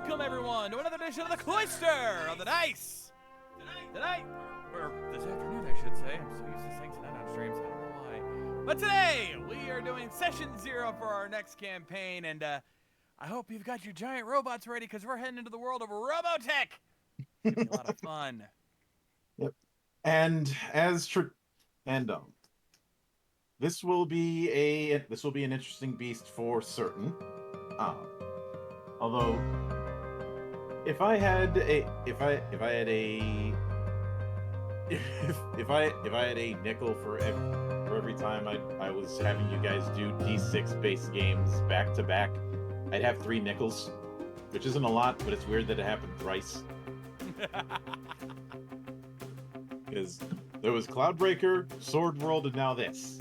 welcome everyone to another edition of the Cloister of the Dice. Tonight, or this afternoon I should say, I'm so used to saying tonight on streams, I don't know why. But today, we are doing session 0 for our next campaign, and I hope you've got your giant robots ready, because we're heading into the world of Robotech. It's gonna be a lot of fun. Yep. And this will be an interesting beast for certain. Although if I had a nickel for every time I was having you guys do D6 based games back to back, I'd have 3 nickels, which isn't a lot, but it's weird that it happened thrice. Because there was Cloudbreaker, Sword World, and now this.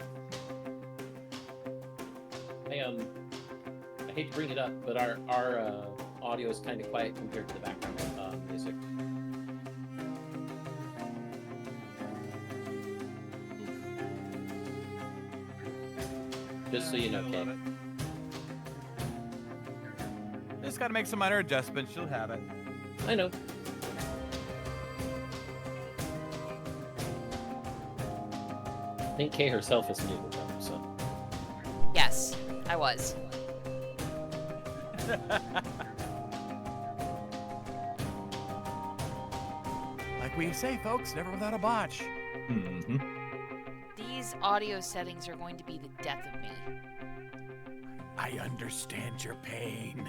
I hate to bring it up, but our audio is kind of quiet compared to the background music. Just so you know, Kay. Just gotta make some minor adjustments, you'll have it. I know. I think Kay herself is muted though, so. Yes, I was. Like we say, folks, never without a botch. Mm-hmm. These audio settings are going to be the death of me. I understand your pain.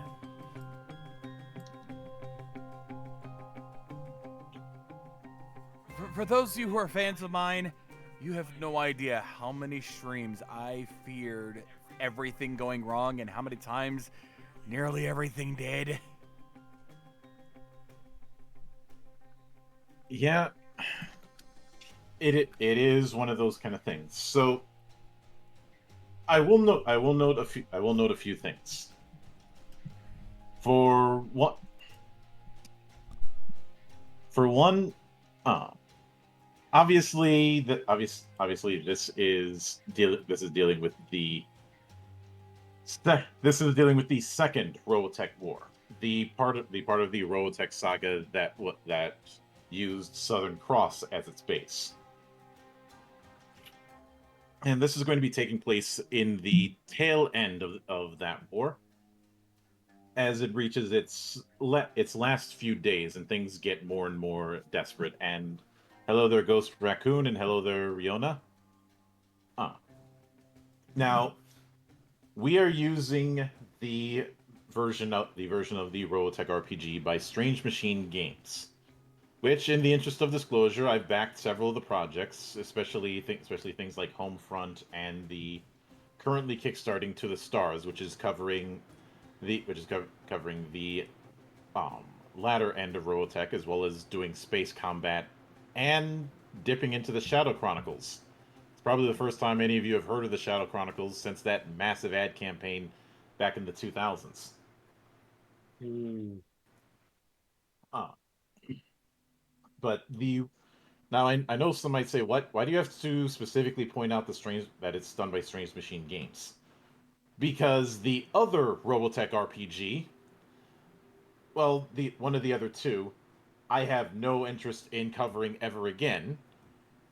For those of you who are fans of mine, you have no idea how many streams I feared everything going wrong and how many times nearly everything did. Yeah, it is one of those kind of things. So I will note a few things. For one, obviously this is dealing with the second Robotech war, the part of the Robotech saga that used Southern Cross as its base. And this is going to be taking place in the tail end of that war, as it reaches its last few days and things get more and more desperate. And hello there, Ghost Raccoon, and hello there, Riona. Now, we are using the version of the Robotech RPG by Strange Machine Games, which, in the interest of disclosure, I've backed several of the projects, especially things like Homefront and the currently kickstarting To the Stars, which is covering the latter end of Robotech, as well as doing space combat and dipping into the Shadow Chronicles. It's probably the first time any of you have heard of the Shadow Chronicles since that massive ad campaign back in the 2000s. But I know some might say, why do you have to specifically point out that it's done by Strange Machine Games? Because the other Robotech RPG, well, one of the other two, I have no interest in covering ever again,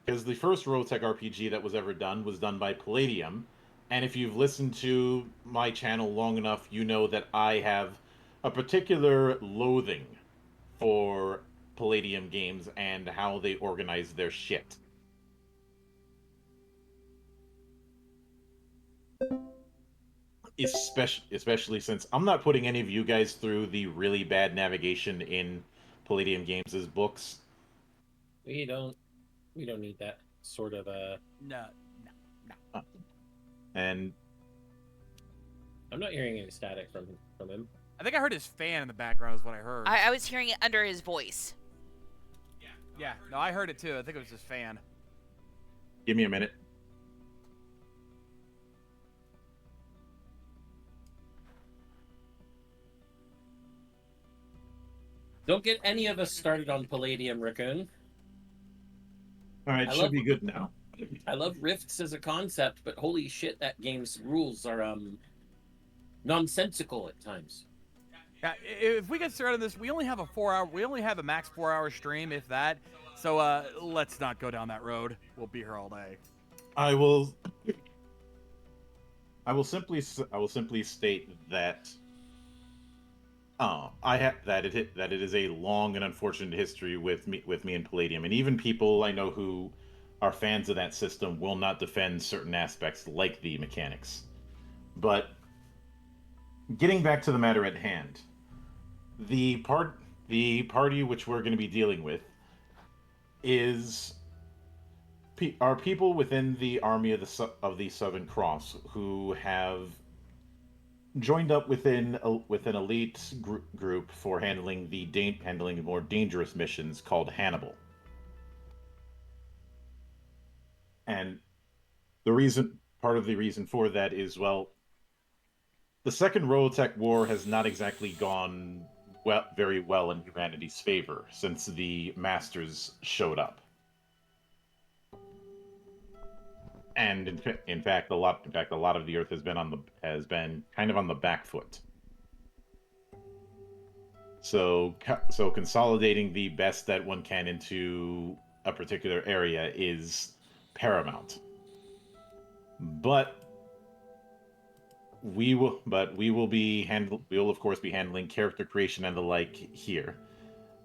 because the first Robotech RPG that was ever done was done by Palladium, and if you've listened to my channel long enough, you know that I have a particular loathing for Palladium games and how they organize their shit. Especially since I'm not putting any of you guys through the really bad navigation in Palladium Games' books. We don't need that sort of No. And I'm not hearing any static from him. I think I heard his fan in the background is what I heard. I was hearing it under his voice. Yeah, no, I heard it too. I think it was his fan. give me a minute. Don't get any of us started on Palladium, Raccoon. All right, should be good now. I love Rifts as a concept, but holy shit, that game's rules are nonsensical at times. Yeah, if we get started on this, we only have a max 4-hour stream, if that. So let's not go down that road. We'll be here all day. I will simply state that that it is a long and unfortunate history with me and Palladium, and even people I know who are fans of that system will not defend certain aspects like the mechanics. But getting back to the matter at hand, the party which we're going to be dealing with are people within the army of the Southern Cross who have joined up with an elite group for handling handling more dangerous missions called Hannibal. And part of the reason for that is, well, the Second Robotech War has not exactly gone very well in humanity's favor since the Masters showed up. And in fact, a lot of the Earth has been kind of on the back foot. So consolidating the best that one can into a particular area is paramount. But we will of course be handling character creation and the like here.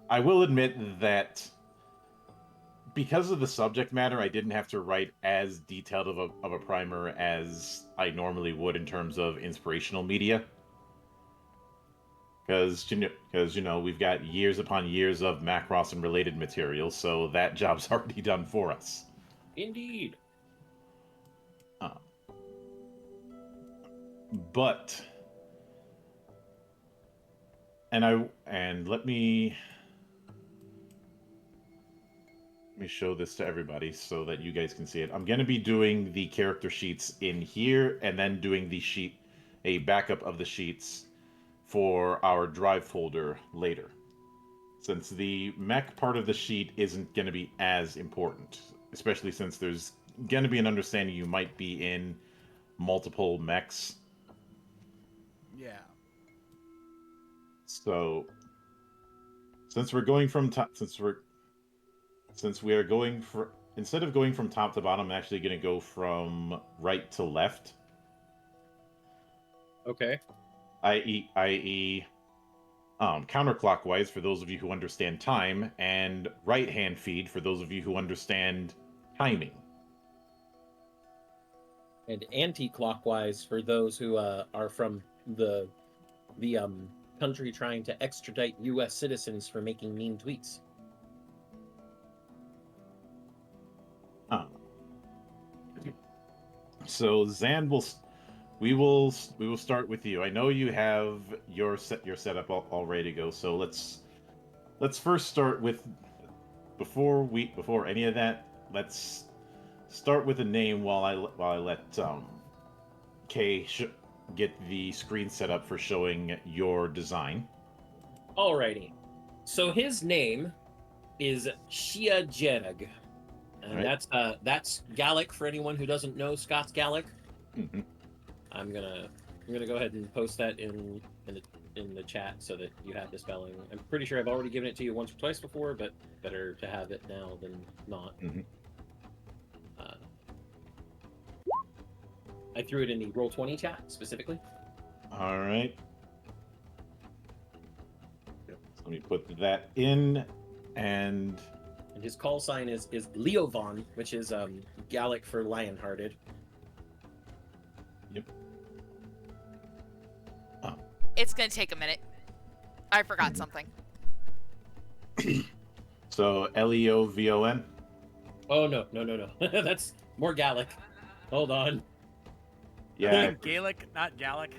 I will admit that because of the subject matter, I didn't have to write as detailed of a primer as I normally would in terms of inspirational media. Because we've got years upon years of Macross and related material, so that job's already done for us. Indeed. But let me show this to everybody so that you guys can see it. I'm going to be doing the character sheets in here and then doing a backup of the sheets for our drive folder later, since the mech part of the sheet isn't going to be as important, especially since there's going to be an understanding you might be in multiple mechs. Yeah. So since we are going from instead of going from top to bottom, I'm actually going to go from right to left. Okay. i.e. Counterclockwise for those of you who understand time, and right-hand feed for those of you who understand timing. And anti-clockwise for those who are from the country trying to extradite U.S. citizens for making mean tweets. So Zan we will start with you. I know you have your setup all ready to go. So let's first start with before any of that. Let's start with a name while I let Kay get the screen set up for showing your design. Alrighty. So his name is Shia Jereg. And right. That's Gallic for anyone who doesn't know Scots Gallic. Mm-hmm. I'm gonna go ahead and post that in the chat so that you have the spelling. I'm pretty sure I've already given it to you once or twice before, but better to have it now than not. Mm-hmm. I threw it in the Roll20 chat specifically. All right. Yep. So let me put that in, and his call sign is Leovon, which is Gallic for Lionhearted. Yep. It's gonna take a minute. I forgot something. So Leovon. Oh no. That's more Gallic. Hold on. Yeah. Gaelic, not Gallic.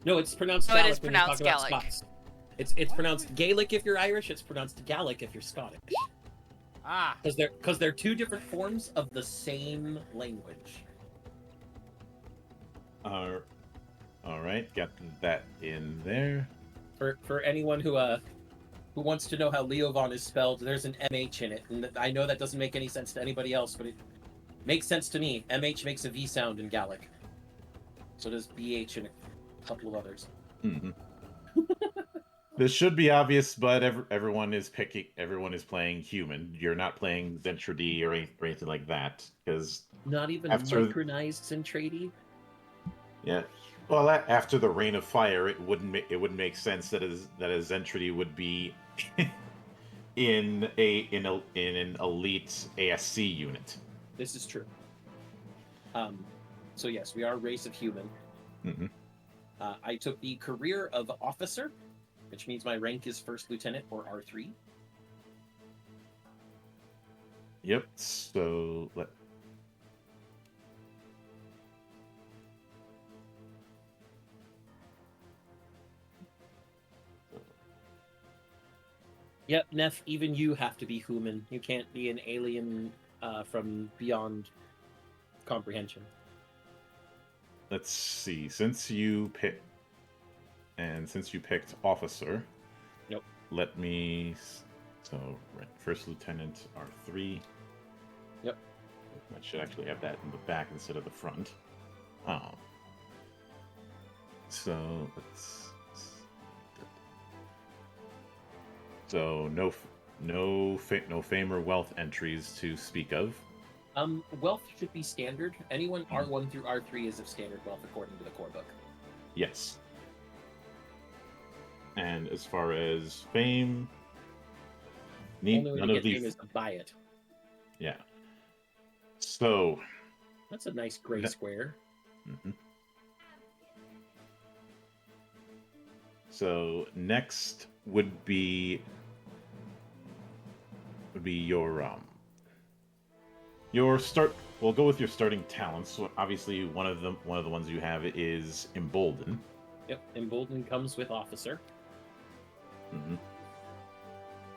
No, it's pronounced No, Gallic. it is pronounced Gallic. It's pronounced Gaelic if you're Irish. It's pronounced Gallic if you're Scottish. Ah. Because they're two different forms of the same language. All right, got that in there. For anyone who wants to know how Leovon is spelled, there's an MH in it, and I know that doesn't make any sense to anybody else, but it makes sense to me. MH makes a V sound in Gallic. So does BH and a couple of others. Mm-hmm. This should be obvious, but everyone is picking. Everyone is playing human. You're not playing Zentradi or anything like that, because Not even after micronized Zentradi? yeah, well, after the Reign of Fire, it wouldn't make sense that a Zentradi would be in an elite ASC unit. This is true. So yes, we are a race of human. Mm-hmm. I took the career of officer, which means my rank is first lieutenant or R3. Yep. So let. Yep, Neff, even you have to be human. You can't be an alien from beyond comprehension. Let's see. Since you picked officer, Yep. Let me. So first lieutenant R3. Yep. I should actually have that in the back instead of the front. Oh. So let's. So no fame or wealth entries to speak of. Wealth should be standard. Anyone R1 through R3 is of standard wealth according to the core book. Yes. And as far as fame, Only way none to of get fame these. is to buy it. Yeah. So. That's a nice gray square. Mm-hmm. So next would be your start. We'll go with your starting talents. So obviously, one of the ones you have is Embolden. Yep, Embolden comes with officer. Mm-hmm.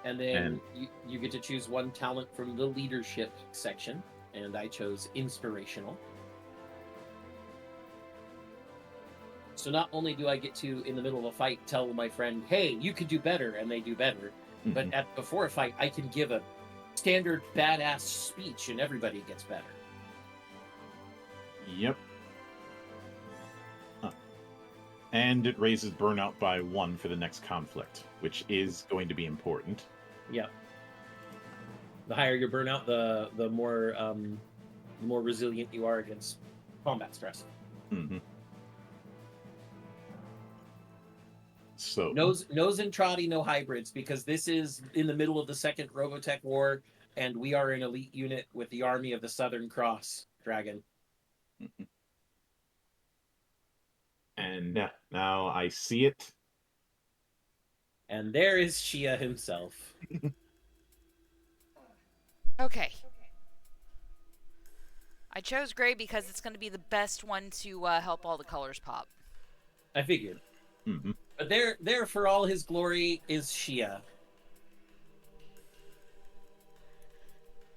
And then you get to choose one talent from the leadership section, and I chose inspirational. So not only do I get to, in the middle of a fight, tell my friend, hey, you could do better, and they do better, but before a fight, I can give a standard badass speech, and everybody gets better. Yep. And it raises burnout by 1 for the next conflict, which is going to be important. Yeah. The higher your burnout, the more resilient you are against combat stress. Mm-hmm. So no Zentradi, no hybrids, because this is in the middle of the Second Robotech War, and we are an elite unit with the army of the Southern Cross Dragon. Mm-hmm. And now I see it. And there is Shia himself. Okay. I chose gray because it's going to be the best one to help all the colors pop. I figured. Mm-hmm. But there for all his glory is Shia.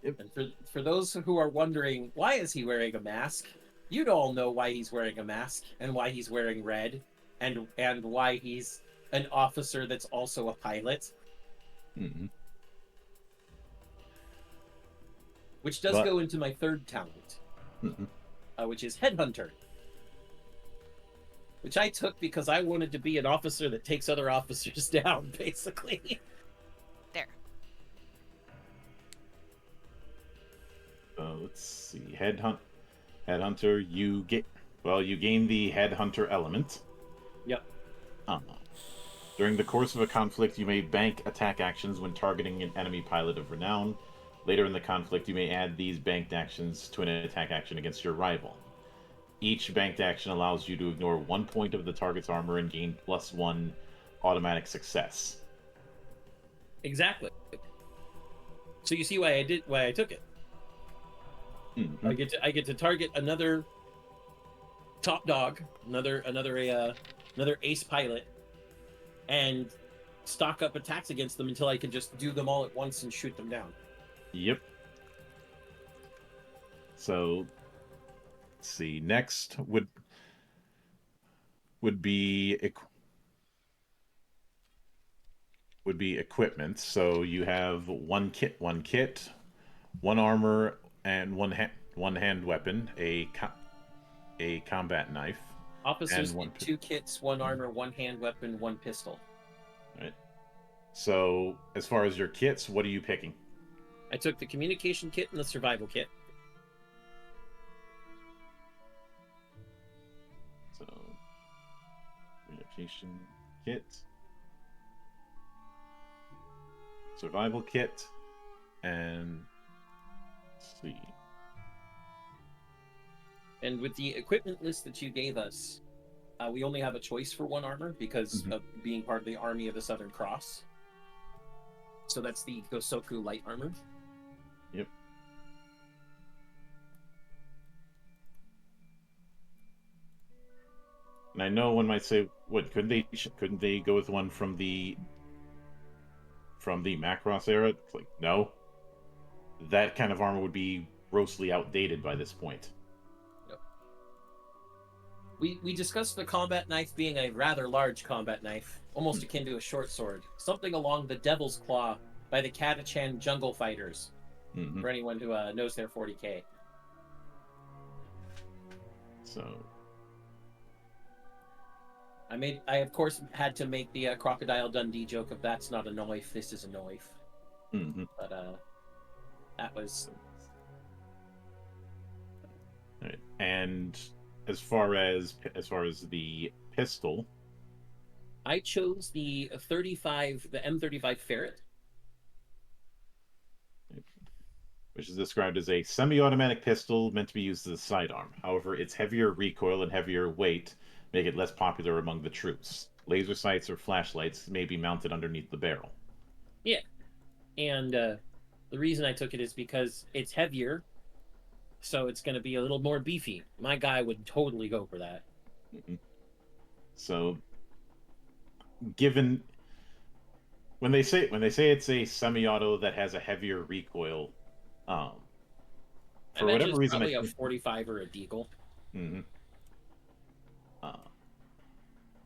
Yep. And for those who are wondering, why is he wearing a mask? You'd all know why he's wearing a mask, and why he's wearing red, and why he's an officer that's also a pilot. Mm-hmm. Which does go into my third talent, which is Headhunter. Which I took because I wanted to be an officer that takes other officers down, basically. There. Let's see. Headhunter, you gain the Headhunter element. Yep. During the course of a conflict, you may bank attack actions when targeting an enemy pilot of renown. Later in the conflict, you may add these banked actions to an attack action against your rival. Each banked action allows you to ignore 1 point of the target's armor and gain +1 automatic success. Exactly. So you see why I took it. Mm-hmm. I get to target another top dog, another ace pilot, and stock up attacks against them until I can just do them all at once and shoot them down. Yep. So, let's see. Next would be equipment. So you have one kit, one armor, and one hand weapon, a combat knife. Officers get 2 kits, 1 armor, 1 hand weapon, 1 pistol. Right. So, as far as your kits, what are you picking? I took the communication kit and the survival kit. So, communication kit, survival kit, and let's see. And with the equipment list that you gave us, we only have a choice for one armor because of being part of the Army of the Southern Cross. So that's the Gosoku light armor. Yep. And I know one might say, "What couldn't they go with one from the Macross era?" It's like, no, that kind of armor would be grossly outdated by this point. Yep. We discussed the combat knife being a rather large combat knife, almost akin to a short sword, something along the Devil's Claw by the Katachan Jungle Fighters. For anyone who knows their 40k. So, I of course had to make the Crocodile Dundee joke of that's not a knife, this is a knife. But that was. All right. And as far as the pistol, I chose the M35 Ferret. which is described as a semi-automatic pistol meant to be used as a sidearm. However, its heavier recoil and heavier weight make it less popular among the troops. Laser sights or flashlights may be mounted underneath the barrel. Yeah, and the reason I took it is because it's heavier, so it's going to be a little more beefy. My guy would totally go for that. So, given when they say it's a semi-auto that has a heavier recoil, for whatever reason, probably a 45 or a Deagle.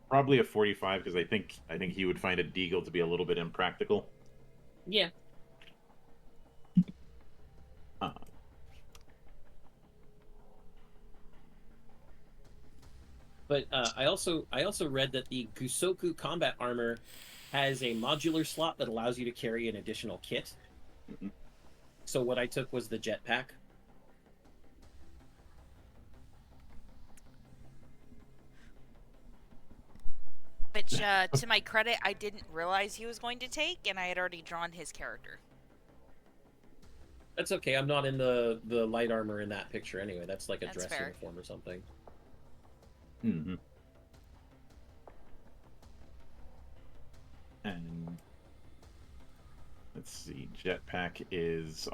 Probably a 45 because I think he would find a Deagle to be a little bit impractical. Yeah. But I also read that the Gusoku combat armor has a modular slot that allows you to carry an additional kit. So what I took was the jetpack. Which, to my credit, I didn't realize he was going to take, and I had already drawn his character. That's okay. I'm not in the light armor in that picture anyway. That's like a dress fair. uniform or something. And let's see, jetpack is,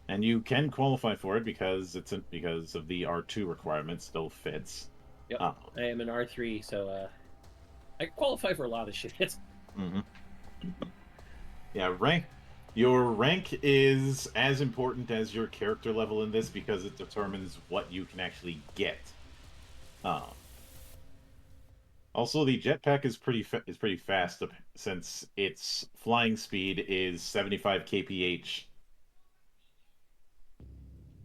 and you can qualify for it because because of the R2 requirement still fits. Yep. I am an R3, so I qualify for a lot of shit. Yeah, your rank is as important as your character level in this because it determines what you can actually get. Also, the jetpack is pretty fast since its flying speed is 75 kph.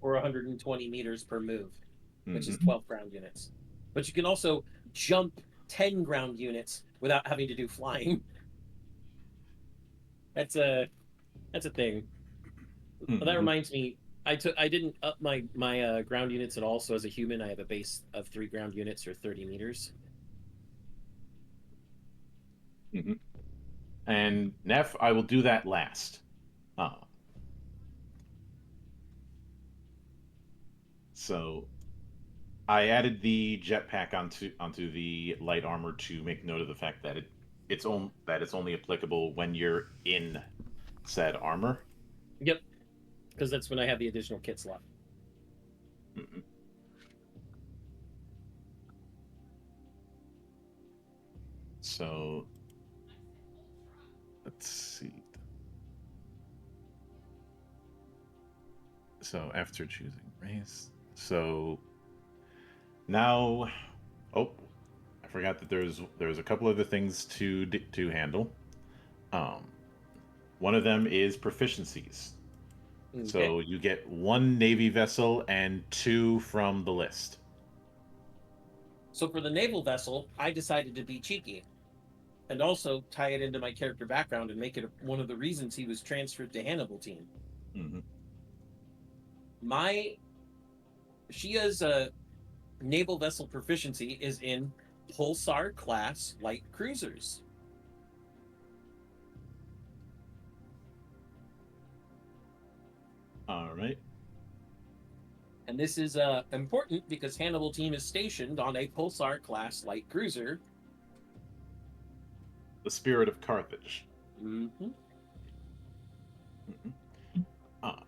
Or 120 meters per move, which is 12 ground units. But you can also jump 10 ground units without having to do flying. That's a thing. Well, that reminds me, I didn't up my ground units at all. So as a human, I have a base of 3 ground units or 30 meters. And Neff, I will do that last. So I added the jetpack onto the light armor to make note of the fact that it's only applicable when you're in said armor. Yep, because that's when I have the additional kit slot. So let's see. So after choosing race, so now, I forgot that there's a couple other things to handle. One of them is proficiencies. Okay. So you get 1 Navy vessel and 2 from the list. So for the naval vessel, I decided to be cheeky. and also tie it into my character background and make it one of the reasons he was transferred to Hannibal team. Mm-hmm. Shia's naval vessel proficiency is in Pulsar class light cruisers. All right. And this is important because Hannibal team is stationed on a Pulsar class light cruiser. The Spirit of Carthage. Mm-hmm. Ah.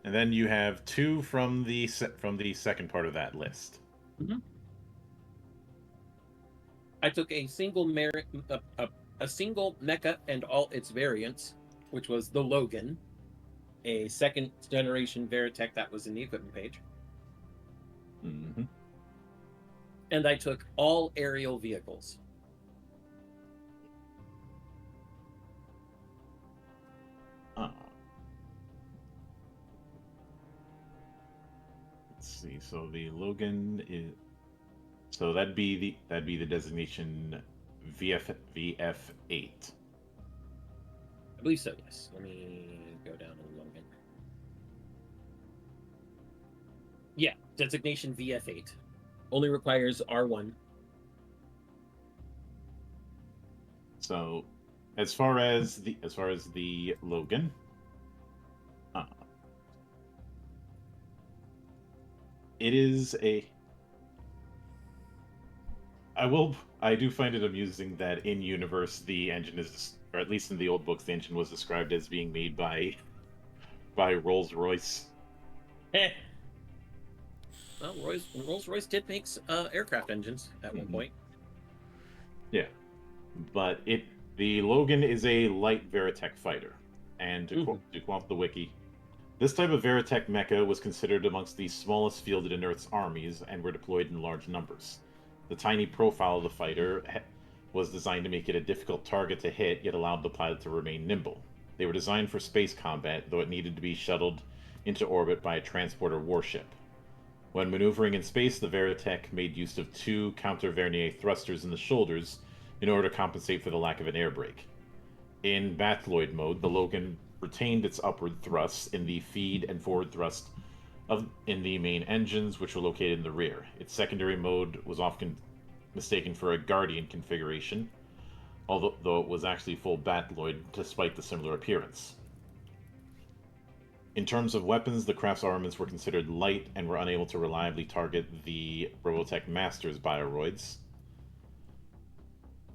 And then you have 2 from the second part of that list. Mm-hmm. I took a single a single mecha and all its variants, which was the Logan, a second generation Veritech that was in the equipment page. Mm-hmm. And I took all aerial vehicles. Ah. Let's see. So the Logan is. So that'd be the designation VF8. I believe so, yes. Let me go down to Logan. Yeah, designation VF8. Only requires R1. So, as far as the Logan, it is a. I do find it amusing that in universe the engine is, or at least in the old books, the engine was described as being made by Rolls-Royce. Well, Rolls-Royce did make aircraft engines at one point. Yeah, but the Logan is a light Veritech fighter, and to quote the wiki, this type of Veritech mecha was considered amongst the smallest fielded in Earth's armies and were deployed in large numbers. The tiny profile of the fighter was designed to make it a difficult target to hit, yet allowed the pilot to remain nimble. They were designed for space combat, though it needed to be shuttled into orbit by a transporter warship. When maneuvering in space, the Veritech made use of 2 counter-vernier thrusters in the shoulders in order to compensate for the lack of an air brake. In Batloid mode, the Logan retained its upward thrusts in the feed and forward thrust in the main engines, which were located in the rear. Its secondary mode was often mistaken for a Guardian configuration, although it was actually full Batloid, despite the similar appearance. In terms of weapons, the craft's armaments were considered light and were unable to reliably target the Robotech Master's bioroids.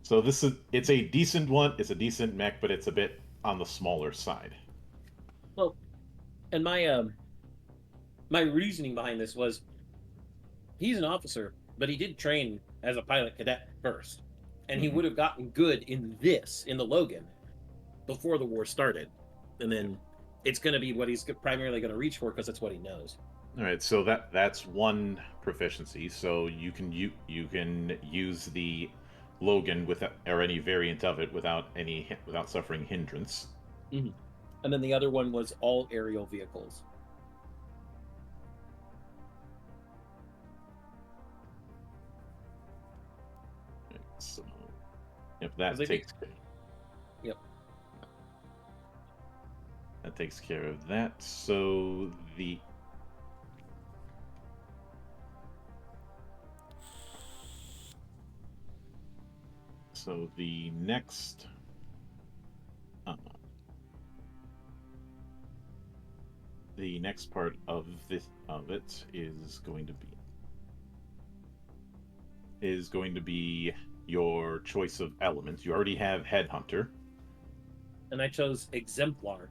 So it's a decent one. It's a decent mech, but it's a bit on the smaller side. Well, and my reasoning behind this was he's an officer, but he did train as a pilot cadet first, and he would have gotten good in the Logan before the war started, and then it's going to be what he's primarily going to reach for because that's what he knows. All right, so that's one proficiency. So you can use the Logan or any variant of it without suffering hindrance. Mm-hmm. And then the other one was all aerial vehicles. So, yep, that takes care of that. So the next part of it is going to be your choice of elements. You already have Headhunter. And I chose Exemplar.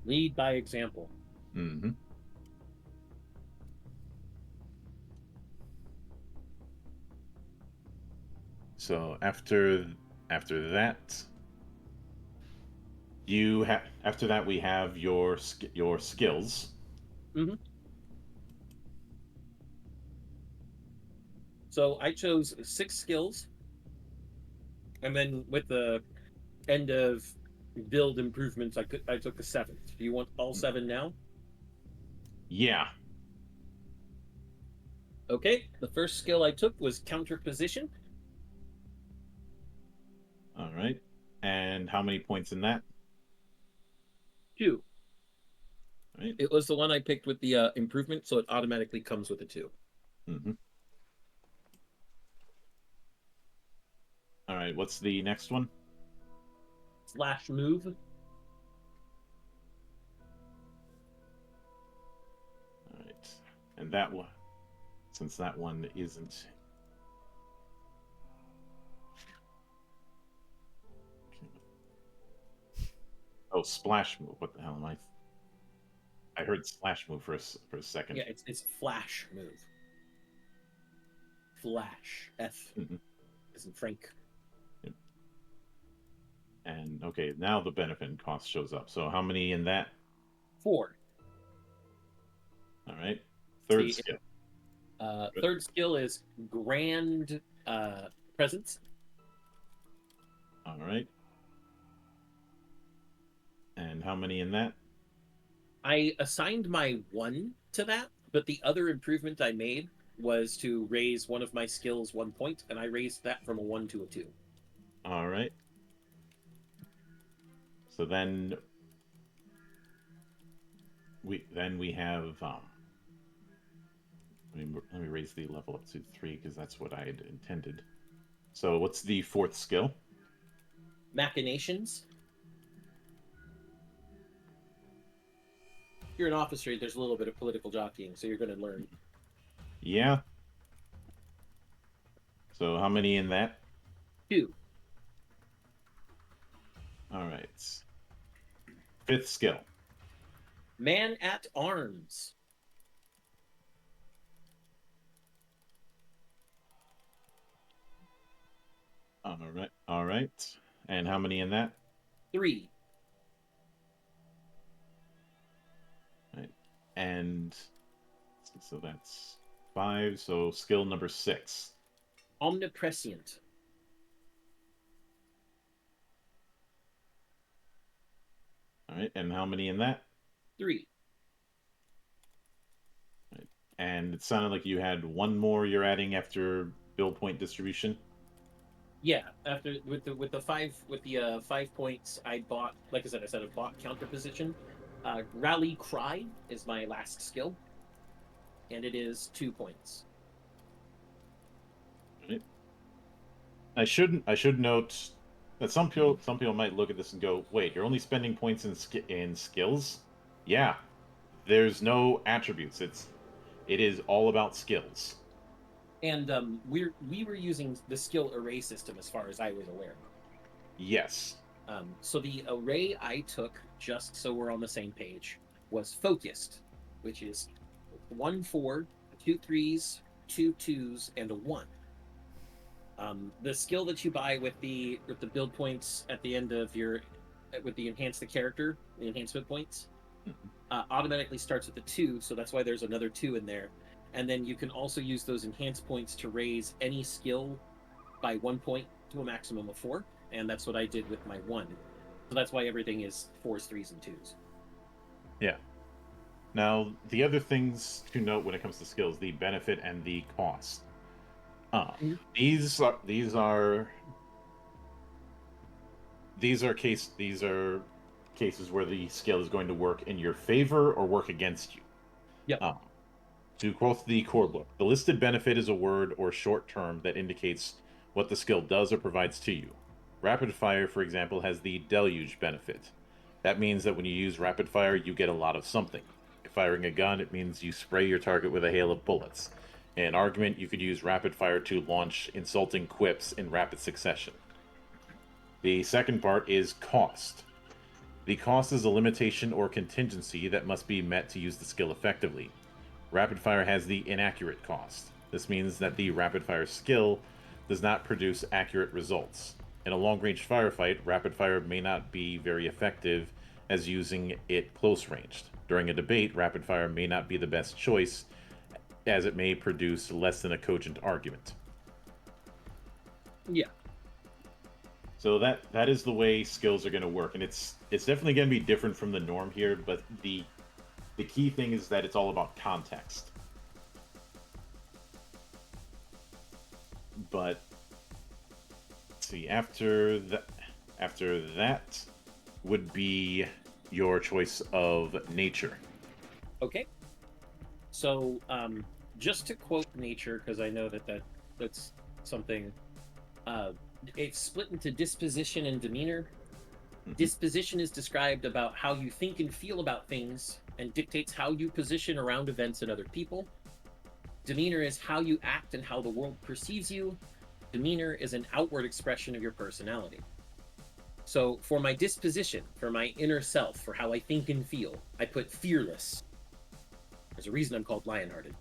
Lead by example. Mm-hmm. So after that, we have your skills. Mm-hmm. So I chose 6 skills, and then with the end of build improvements, I took the 7th. Do you want all 7 now? Yeah. Okay. The first skill I took was counter position. All right. And how many points in that? 2. All right. It was the one I picked with the improvement, so it automatically comes with a 2. Mm-hmm. All right. What's the next one? Slash move. All right. And that one, since that one isn't. Oh, splash move. What the hell am I? I heard slash move for a second. Yeah, it's flash move. Flash. F. Mhm. As in Frank. Yep. And okay, now the benefit and cost shows up. So how many in that? 4. All right. Third See, skill. third skill is grand presence. All right. And how many in that? I assigned my 1 to that, but the other improvement I made was to raise one of my skills 1 point, and I raised that from a 1 to a 2. All right. So then we have let me raise the level up to 3 because that's what I had intended. So what's the fourth skill? Machinations. You're an officer, there's a little bit of political jockeying, so you're going to learn. Yeah. So how many in that? 2. All right. Fifth skill. Man at arms. All right. All right. And how many in that? 3. Right. And so that's 5. So skill number 6. Omniprescient. All right. And how many in that? 3. Right. And it sounded like you had one more you're adding after build point distribution. Yeah, after with the 5 points, I bought, like I said I bought counter position. Rally Cry is my last skill, and it is 2 points. Right. I should note that some people might look at this and go, "Wait, you're only spending points in skills?" Yeah, there's no attributes. It is all about skills. And we were using the skill array system as far as I was aware. Yes. So the array I took, just so we're on the same page, was focused, which is 1 4, 2 3s, 2 2s, and a 1. The skill that you buy with the build points at the end of your with the enhance the character, the enhancement points, automatically starts with a 2, so that's why there's another 2 in there. And then you can also use those enhance points to raise any skill by 1 point to a maximum of 4, and that's what I did with my 1. So that's why everything is 4s, 3s, and 2s. Yeah. Now, the other things to note when it comes to skills, the benefit and the cost. These are cases where the skill is going to work in your favor or work against you. Yep. To quote the core book, the listed benefit is a word or short term that indicates what the skill does or provides to you. Rapid fire, for example, has the deluge benefit. That means that when you use rapid fire, you get a lot of something. If firing a gun, it means you spray your target with a hail of bullets. In an argument, you could use rapid fire to launch insulting quips in rapid succession. The second part is cost. The cost is a limitation or contingency that must be met to use the skill effectively. Rapid fire has the inaccurate cost. This means that the rapid fire skill does not produce accurate results. In a long-range firefight, rapid fire may not be very effective as using it close-ranged. During a debate, rapid fire may not be the best choice as it may produce less than a cogent argument. Yeah. So that is the way skills are going to work, and it's definitely going to be different from the norm here. But the key thing is that it's all about context. But let's see, after After that would be your choice of nature. Okay. So, just to quote nature, because I know that's something. It's split into disposition and demeanor. Mhm. Disposition is described about how you think and feel about things and dictates how you position around events and other people. Demeanor is how you act and how the world perceives you. Demeanor is an outward expression of your personality. So, for my disposition, for my inner self, for how I think and feel, I put fearless. There's a reason I'm called Lionhearted.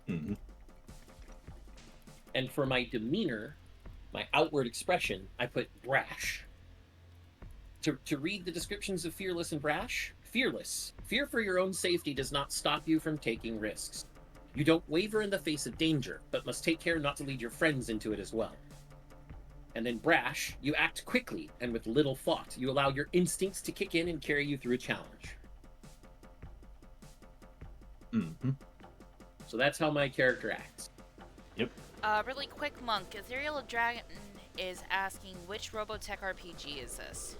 Mhm. And for my demeanor, my outward expression, I put brash. To read the descriptions of fearless and brash, fearless. Fear for your own safety does not stop you from taking risks. You don't waver in the face of danger, but must take care not to lead your friends into it as well. And then brash, you act quickly and with little thought. You allow your instincts to kick in and carry you through a challenge. Mm-hmm. So that's how my character acts. Yep. Really quick, Monk. Ethereal Dragon is asking which Robotech RPG is this?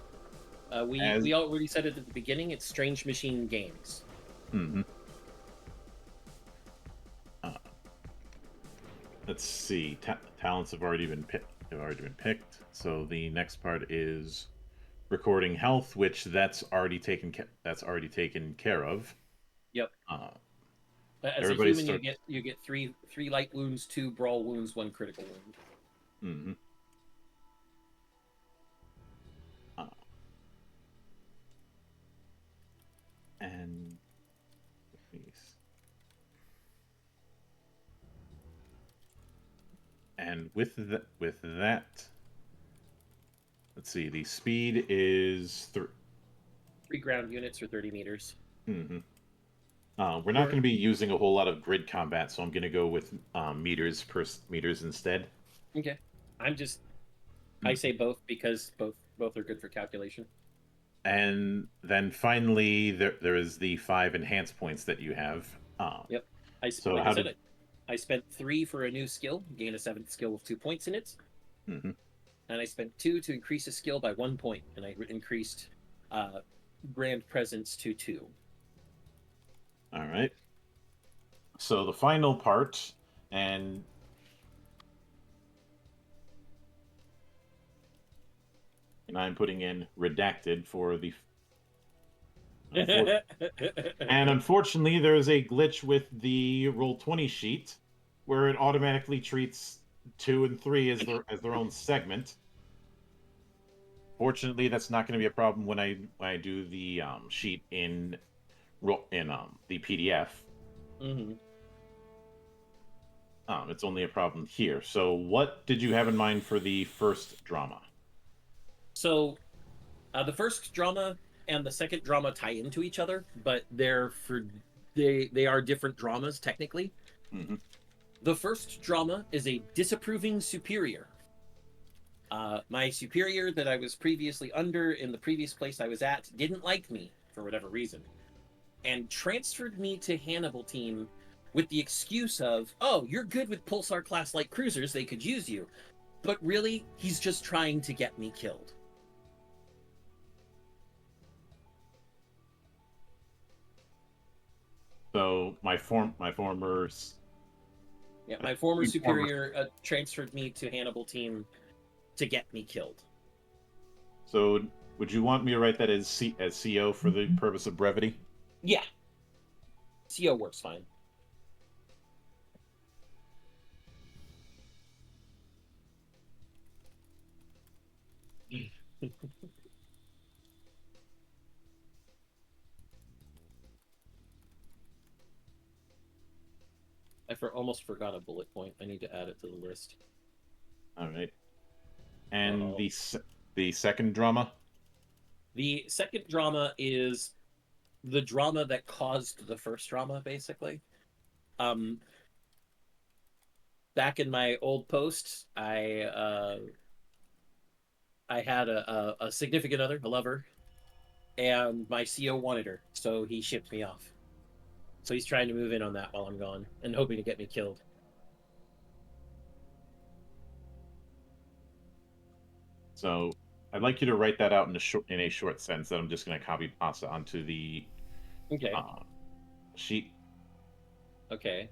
We already said it at the beginning. It's Strange Machine Games. Mm-hmm. Let's see. Talents have already been picked. So the next part is recording health, which that's already taken care of. Yep. As a Everybody human, you get three light wounds, 2 brawl wounds, 1 critical wound. Mm-hmm. And with that, let's see. The speed is 3 ground units or 30 meters. Mm-hmm. We're not going to be using a whole lot of grid combat, so I'm going to go with meters instead. Okay. I say both because both are good for calculation. And then finally, there is the 5 enhance points that you have. Yep. I spent 3 for a new skill, gain a 7th skill with 2 points in it. Mm-hmm. And I spent 2 to increase a skill by 1 point, and I increased Grand Presence to 2. All right. So the final part, and I'm putting in redacted for the. And unfortunately, there is a glitch with the Roll20 sheet where it automatically treats 2 and 3 as their own segment. Fortunately, that's not going to be a problem when I do the sheet in the PDF. Mm-hmm. It's only a problem here. So, what did you have in mind for the first drama? So, the first drama and the second drama tie into each other, but they are different dramas technically. Mm-hmm. The first drama is a disapproving superior. My superior that I was previously under in the previous place I was at didn't like me for whatever reason, and transferred me to Hannibal team with the excuse of, "Oh, you're good with Pulsar class light cruisers; they could use you." But really, he's just trying to get me killed. So my former superior transferred me to Hannibal team to get me killed. So would you want me to write that as CO for the purpose of brevity? Yeah, CO works fine. Almost forgot a bullet point. I need to add it to the list. All right. And the second drama? The second drama is the drama that caused the first drama, basically. Back in my old post, I had a significant other, a lover, and my CO wanted her, so he shipped me off. So he's trying to move in on that while I'm gone and hoping to get me killed. So I'd like you to write that out in a short sentence that I'm just going to copy pasta onto the Okay. sheet. Okay.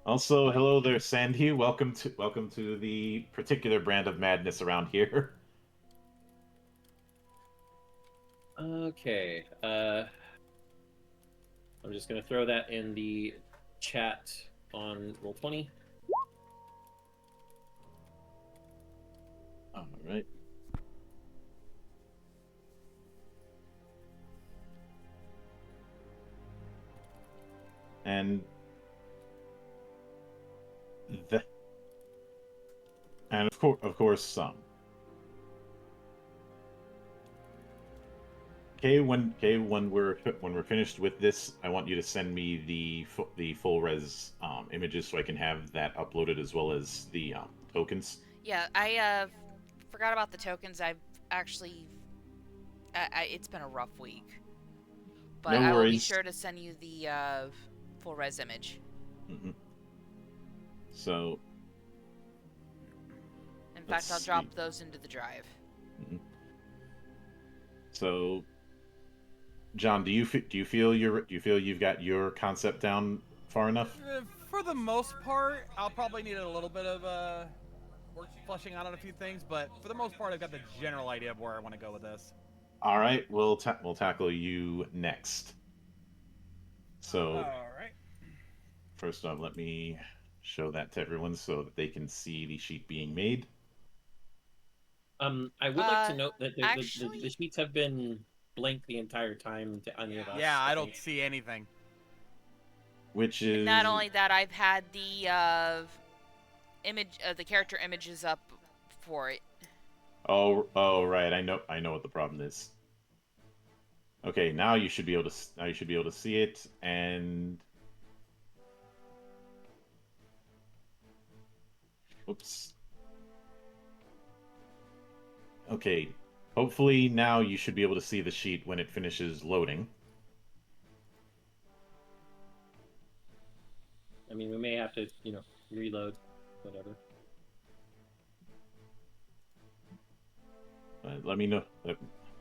Also, hello there, Sandy. Welcome to the particular brand of madness around here. Okay. I'm just gonna throw that in the chat on Roll20. All right. And the and of course, when we're finished with this, I want you to send me the full res images so I can have that uploaded as well as the tokens. Yeah, I forgot about the tokens. I've actually, it's been a rough week, but No I will be worries. sure to send you the full res image. Mm-hmm. So. In fact, I'll drop those into the drive. Mm-hmm. So, John, do you feel you've got your concept down far enough? For the most part, I'll probably need a little bit of work fleshing out on a few things, but for the most part, I've got the general idea of where I want to go with this. All right, we'll tackle you next. So, All right. first off, let me show that to everyone so that they can see the sheet being made. I would like to note that actually, the sheets have been blank the entire time to any of us. Yeah, I don't see anything. Which is not only that, I've had the image, the character images up for it. oh right, I know what the problem is. Okay, now you should be able to see it, and oops. Okay, hopefully now you should be able to see the sheet when it finishes loading. I mean, we may have to, reload, whatever. Let me know.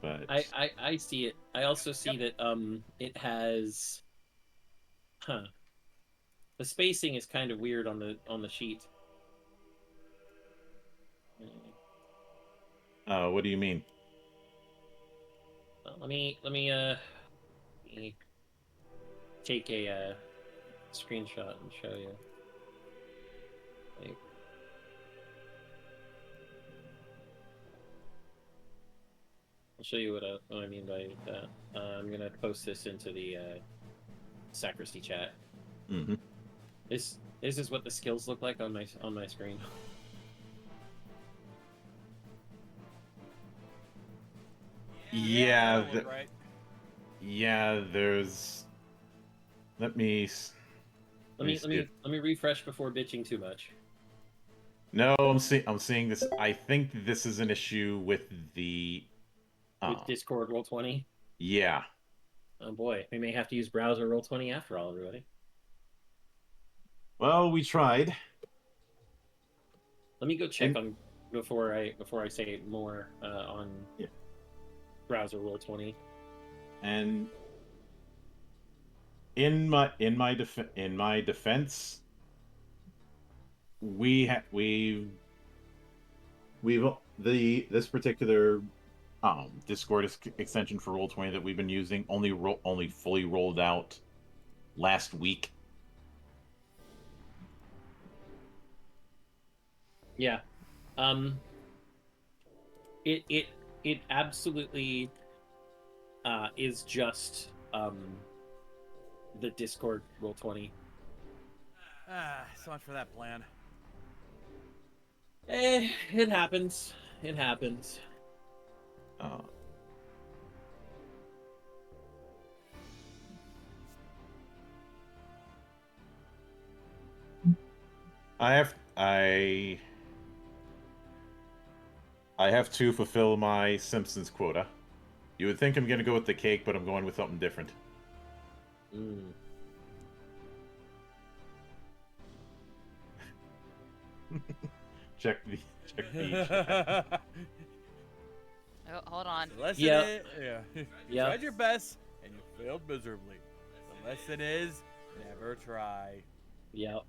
But I see it. I also see that it has, the spacing is kind of weird on the sheet. what do you mean? Let me take a screenshot and show you. Like, I'll show you what I mean by that. I'm gonna post this into the sacristy chat. Mm-hmm. This is what the skills look like on my screen. Yeah, right. Yeah, there's. Let me Let me refresh before bitching too much. No, I'm seeing this. I think this is an issue with the. With Discord Roll20. Yeah. Oh boy, we may have to use browser Roll20 after all, everybody. Well, we tried. Let me go check on before I say more on browser Roll20. And in my defense, this particular Discord extension for Roll20 that we've been using only fully rolled out last week. Yeah. It absolutely is just the Discord Roll20. So much for that plan. It happens. It happens. I have to fulfill my Simpsons quota. You would think I'm going to go with the cake, but I'm going with something different. check the chat. Oh, hold on. The lesson Yep. is, yeah. You Yep. tried your best and you failed miserably. The lesson is never try. Yep.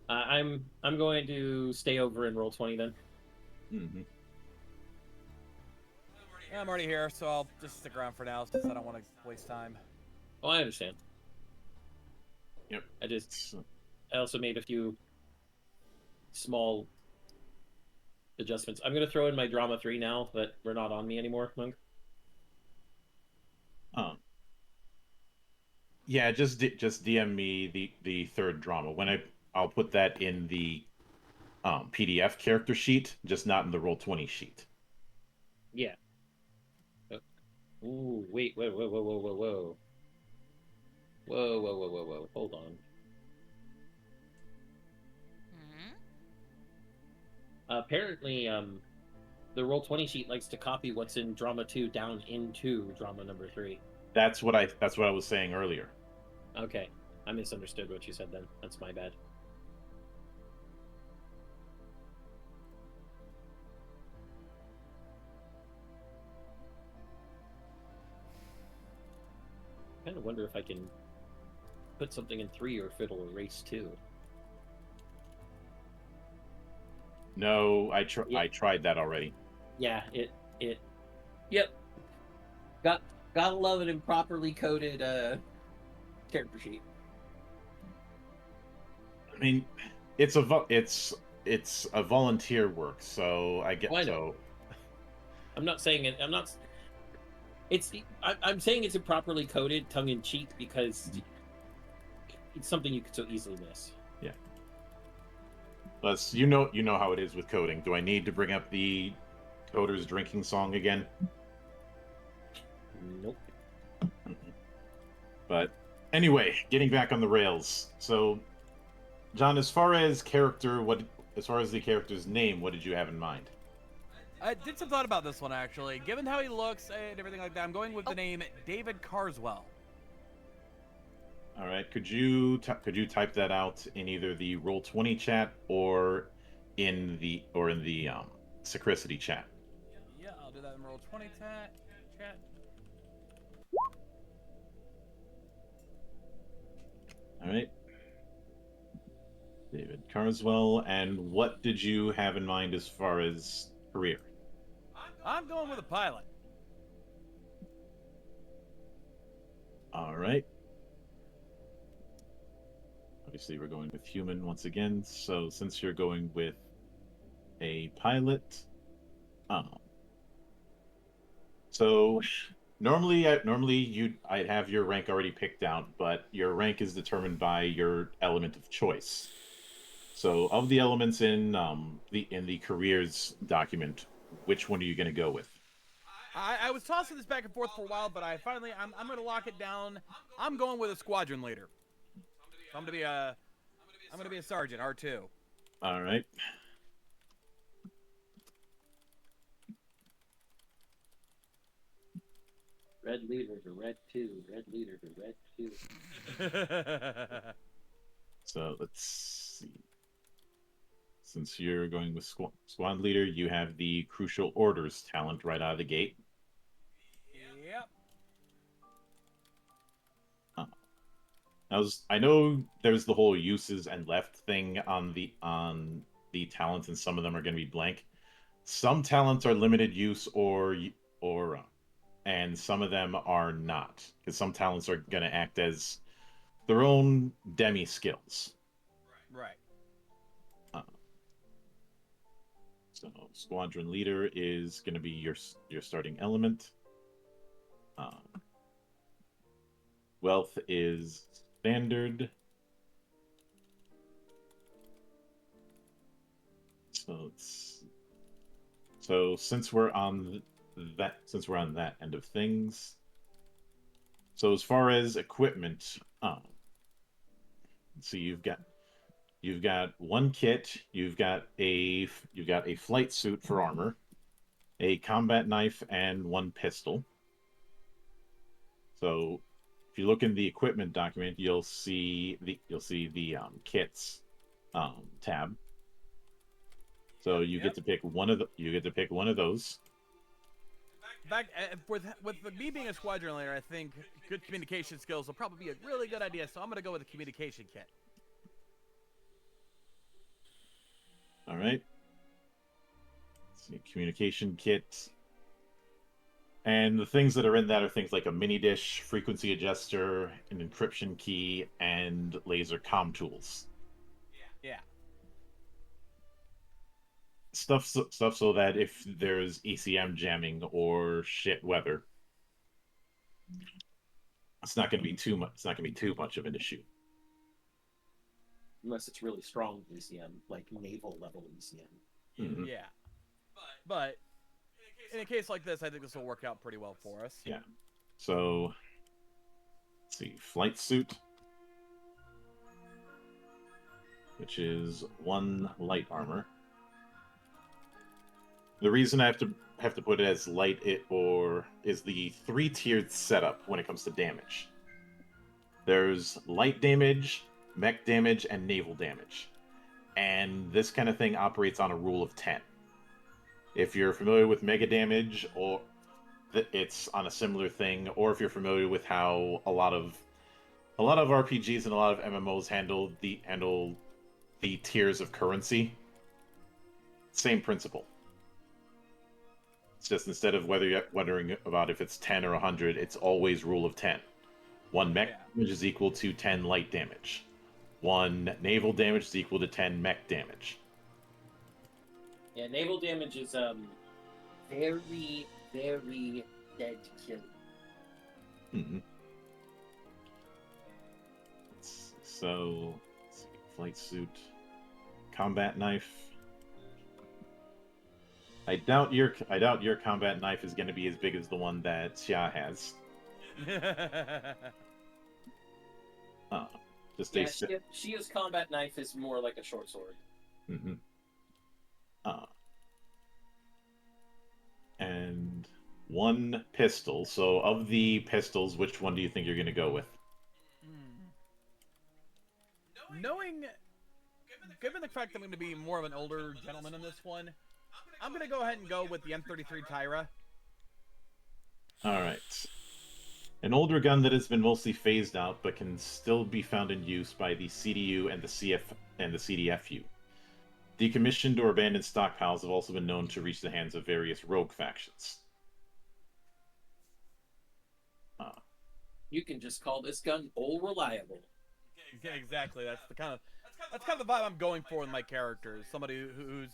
I'm going to stay over and roll 20 then. Mhm. I'm already here, so I'll just stick around for now since I don't want to waste time. Oh, I understand. Yep. I also made a few small adjustments. I'm going to throw in my drama 3 now that we're not on me anymore, Monk. Yeah, just DM me the third drama. I'll put that in the PDF character sheet, just not in the Roll20 sheet. Yeah. Ooh, wait, whoa. Whoa. Hold on. Hmm? Apparently, the Roll20 sheet likes to copy what's in drama 2 down into drama number 3. That's what I was saying earlier. Okay. I misunderstood what you said then. That's my bad. I kind of wonder if I can put something in 3 or if it'll erase 2. No, I Yeah. I tried that already. Yeah, yep. Gotta love an improperly coded character sheet. I mean, it's a volunteer work, so I get Oh, I know. so. I'm not saying it. I'm saying it's improperly coded, tongue in cheek, because it's something you could so easily miss. Yeah. Plus, you know how it is with coding. Do I need to bring up the coder's drinking song again? Nope. But anyway, getting back on the rails. So, John, as far as the character's name, what did you have in mind? I did some thought about this one actually. Given how he looks and everything like that, I'm going with the name David Carswell. All right, could you type that out in either the Roll20 chat or in the Sacricity chat? Yeah, I'll do that in Roll20 chat. All right. David Carswell, and what did you have in mind as far as career? I'm going with a pilot. All right. Obviously, we're going with human once again. So since you're going with a pilot, so normally I'd have your rank already picked out, but your rank is determined by your element of choice. So of the elements in the careers document, which one are you going to go with? I was tossing this back and forth for a while, but I'm going to lock it down. I'm going with a squadron leader. So I'm going to be a sergeant, R2. All right. Red leader to red 2. Red leader to red 2. So let's see. Since you're going with squad leader, you have the crucial orders talent right out of the gate. Yep. I know there's the whole uses and left thing on the talents, and some of them are going to be blank. Some talents are limited use and some of them are not, because some talents are going to act as their own demi skills. Right. So squadron leader is going to be your starting element. Wealth is standard. So since we're on that end of things, so as far as equipment, so you've got one kit, you've got a flight suit for armor, a combat knife, and one pistol. So if you look in the equipment document, you'll see the kits. tab. So you get to pick one of those. In fact, with me being a squadron leader, I think good communication skills will probably be a really good idea. So I'm gonna go with the communication kit. All right. Let's see, communication kit. And the things that are in that are things like a mini dish, frequency adjuster, an encryption key, and laser comm tools. Yeah. Stuff so that if there's ECM jamming or shit weather, it's not going to be too much. It's not going to be too much of an issue. Unless it's really strong ECM, like naval level ECM. Mm-hmm. Yeah. But in a case like this, I think this will work out pretty well for us. Yeah. So, let's see, flight suit, which is 1 light armor. The reason I have to put it as light is the 3-tiered setup when it comes to damage. There's light damage, mech damage, and naval damage. And this kind of thing operates on a rule of 10. If you're familiar with mega damage, or it's on a similar thing, or if you're familiar with how a lot of RPGs and a lot of MMOs handle the tiers of currency, same principle. It's just instead of wondering about if it's 10 or 100, it's always rule of 10. 1 mech damage is equal to 10 light damage. 1 naval damage is equal to 10 mech damage. Yeah, naval damage is very, very dead kill. Mm-hmm. So, let's see, flight suit, combat knife. I doubt your combat knife is going to be as big as the one that Xia has. Just yeah, Shia's combat knife is more like a short sword. Mm-hmm. And 1 pistol. So, of the pistols, which one do you think you're going to go with? Given the fact that I'm going to be more of an older gentleman in this one, I'm going to go ahead and go with the M33 Tyra. Alright. An older gun that has been mostly phased out, but can still be found in use by the CDU and the CDFU. Decommissioned or abandoned stockpiles have also been known to reach the hands of various rogue factions. You can just call this gun old reliable. Yeah, exactly. That's kind of the vibe I'm going for with my characters. Somebody who's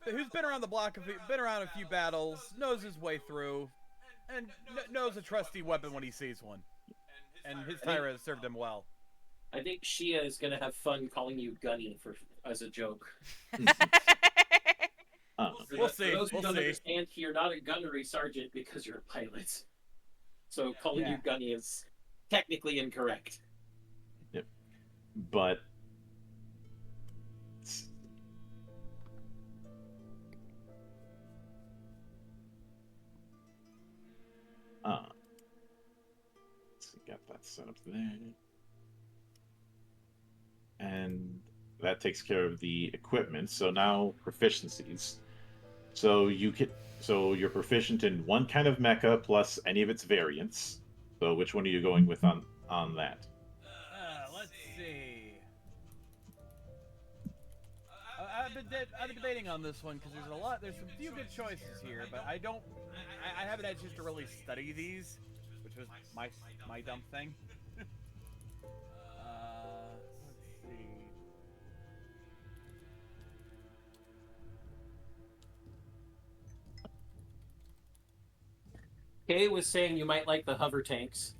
been around the block, been around a few battles, knows his way through, and knows a trusty weapon when he sees one. And his Tyra has served him well. I think Shia is going to have fun calling you Gunny as a joke. We'll see. For those who We'll don't see. understand, you're not a gunnery sergeant because you're a pilot. So calling you Gunny is technically incorrect. Yep. But got that set up there. And that takes care of the equipment. So now proficiencies. So you're proficient in 1 kind of mecha plus any of its variants. So which one are you going with on that? Let's see. I've been debating on this one because there's some few good choices here, but I haven't had a chance to really study these, which was my dumb thing. Let's see. Kay was saying you might like the hover tanks.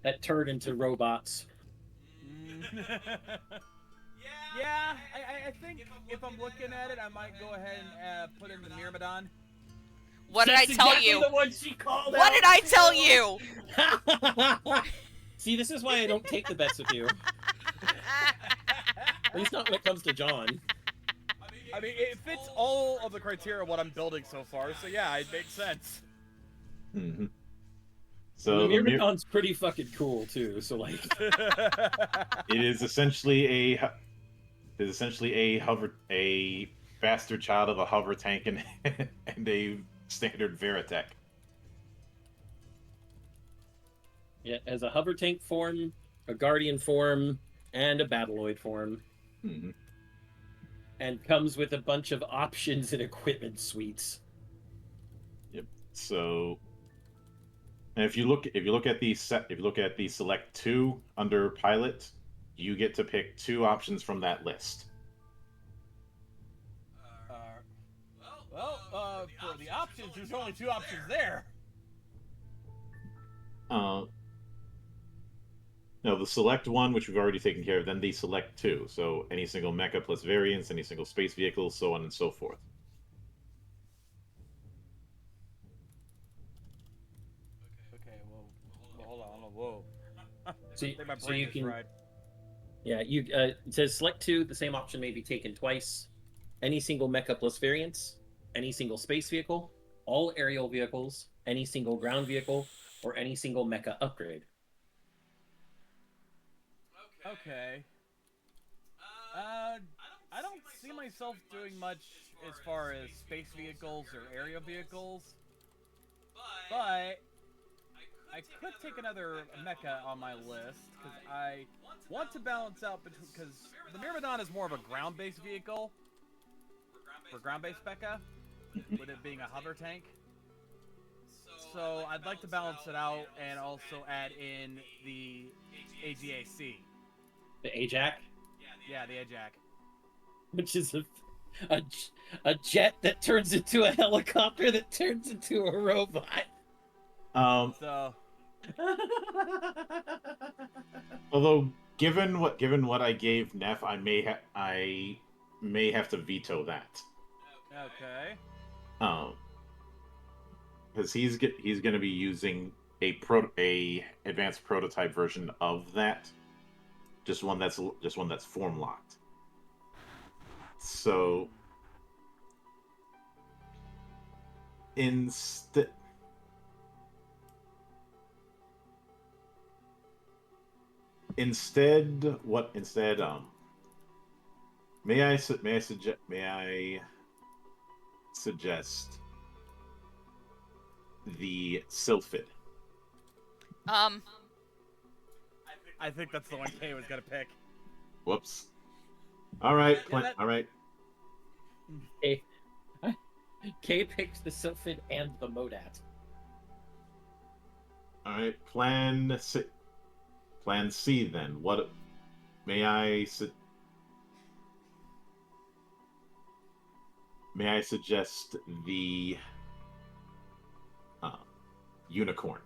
That turned into robots. Yeah, I think if I'm looking at it, I might go ahead and put in the Myrmidon. What did I tell exactly you? The one she called What out. did I tell you? See, this is why I don't take the bets with you. At least not when it comes to John. I mean, it fits all of the criteria of what I'm building so far, so yeah, it makes sense. Mm-hmm. So the the Myrmidon's pretty fucking cool too. So like, it is essentially a bastard child of a hover tank and and a standard Veritech. it has a hover tank form, a guardian form, and a battloid form, Hmm. and comes with a bunch of options and equipment suites. Yep. So, and if you look at the select two under pilot, you get to pick two options from that list. For the options, there's only two options there. No, the select one, which we've already taken care of, then the select two. So any single mecha plus variants, any single space vehicle, so on and so forth. Okay, well hold on. Whoa. So, I think my so brain you is can, fried. yeah, you it says select two. The same option may be taken twice. Any single mecha plus variants, any single space vehicle, all aerial vehicles, any single ground vehicle, or any single mecha upgrade. Okay. I don't see myself doing much as far as space vehicles or aerial vehicles, but I could take another mecha on my list because I want to balance out because the Myrmidon is more of a ground-based vehicle for ground-based mecha, with it being a hover tank. So I'd like to balance it out and also add in the AGAC. The Ajax, Yeah, the AJAC. which is a, a jet that turns into a helicopter that turns into a robot. So Although given what I gave Neff, I may have to veto that. okay. Because he's going to be using a advanced prototype version of that, just one that's form locked. So instead may I suggest the Sylphid? I think that's the one Kay was gonna pick. Whoops. All right, Yeah, all right. Kay picks the Sylphid and the Modat. All right, Plan C then. What may I suggest the unicorn?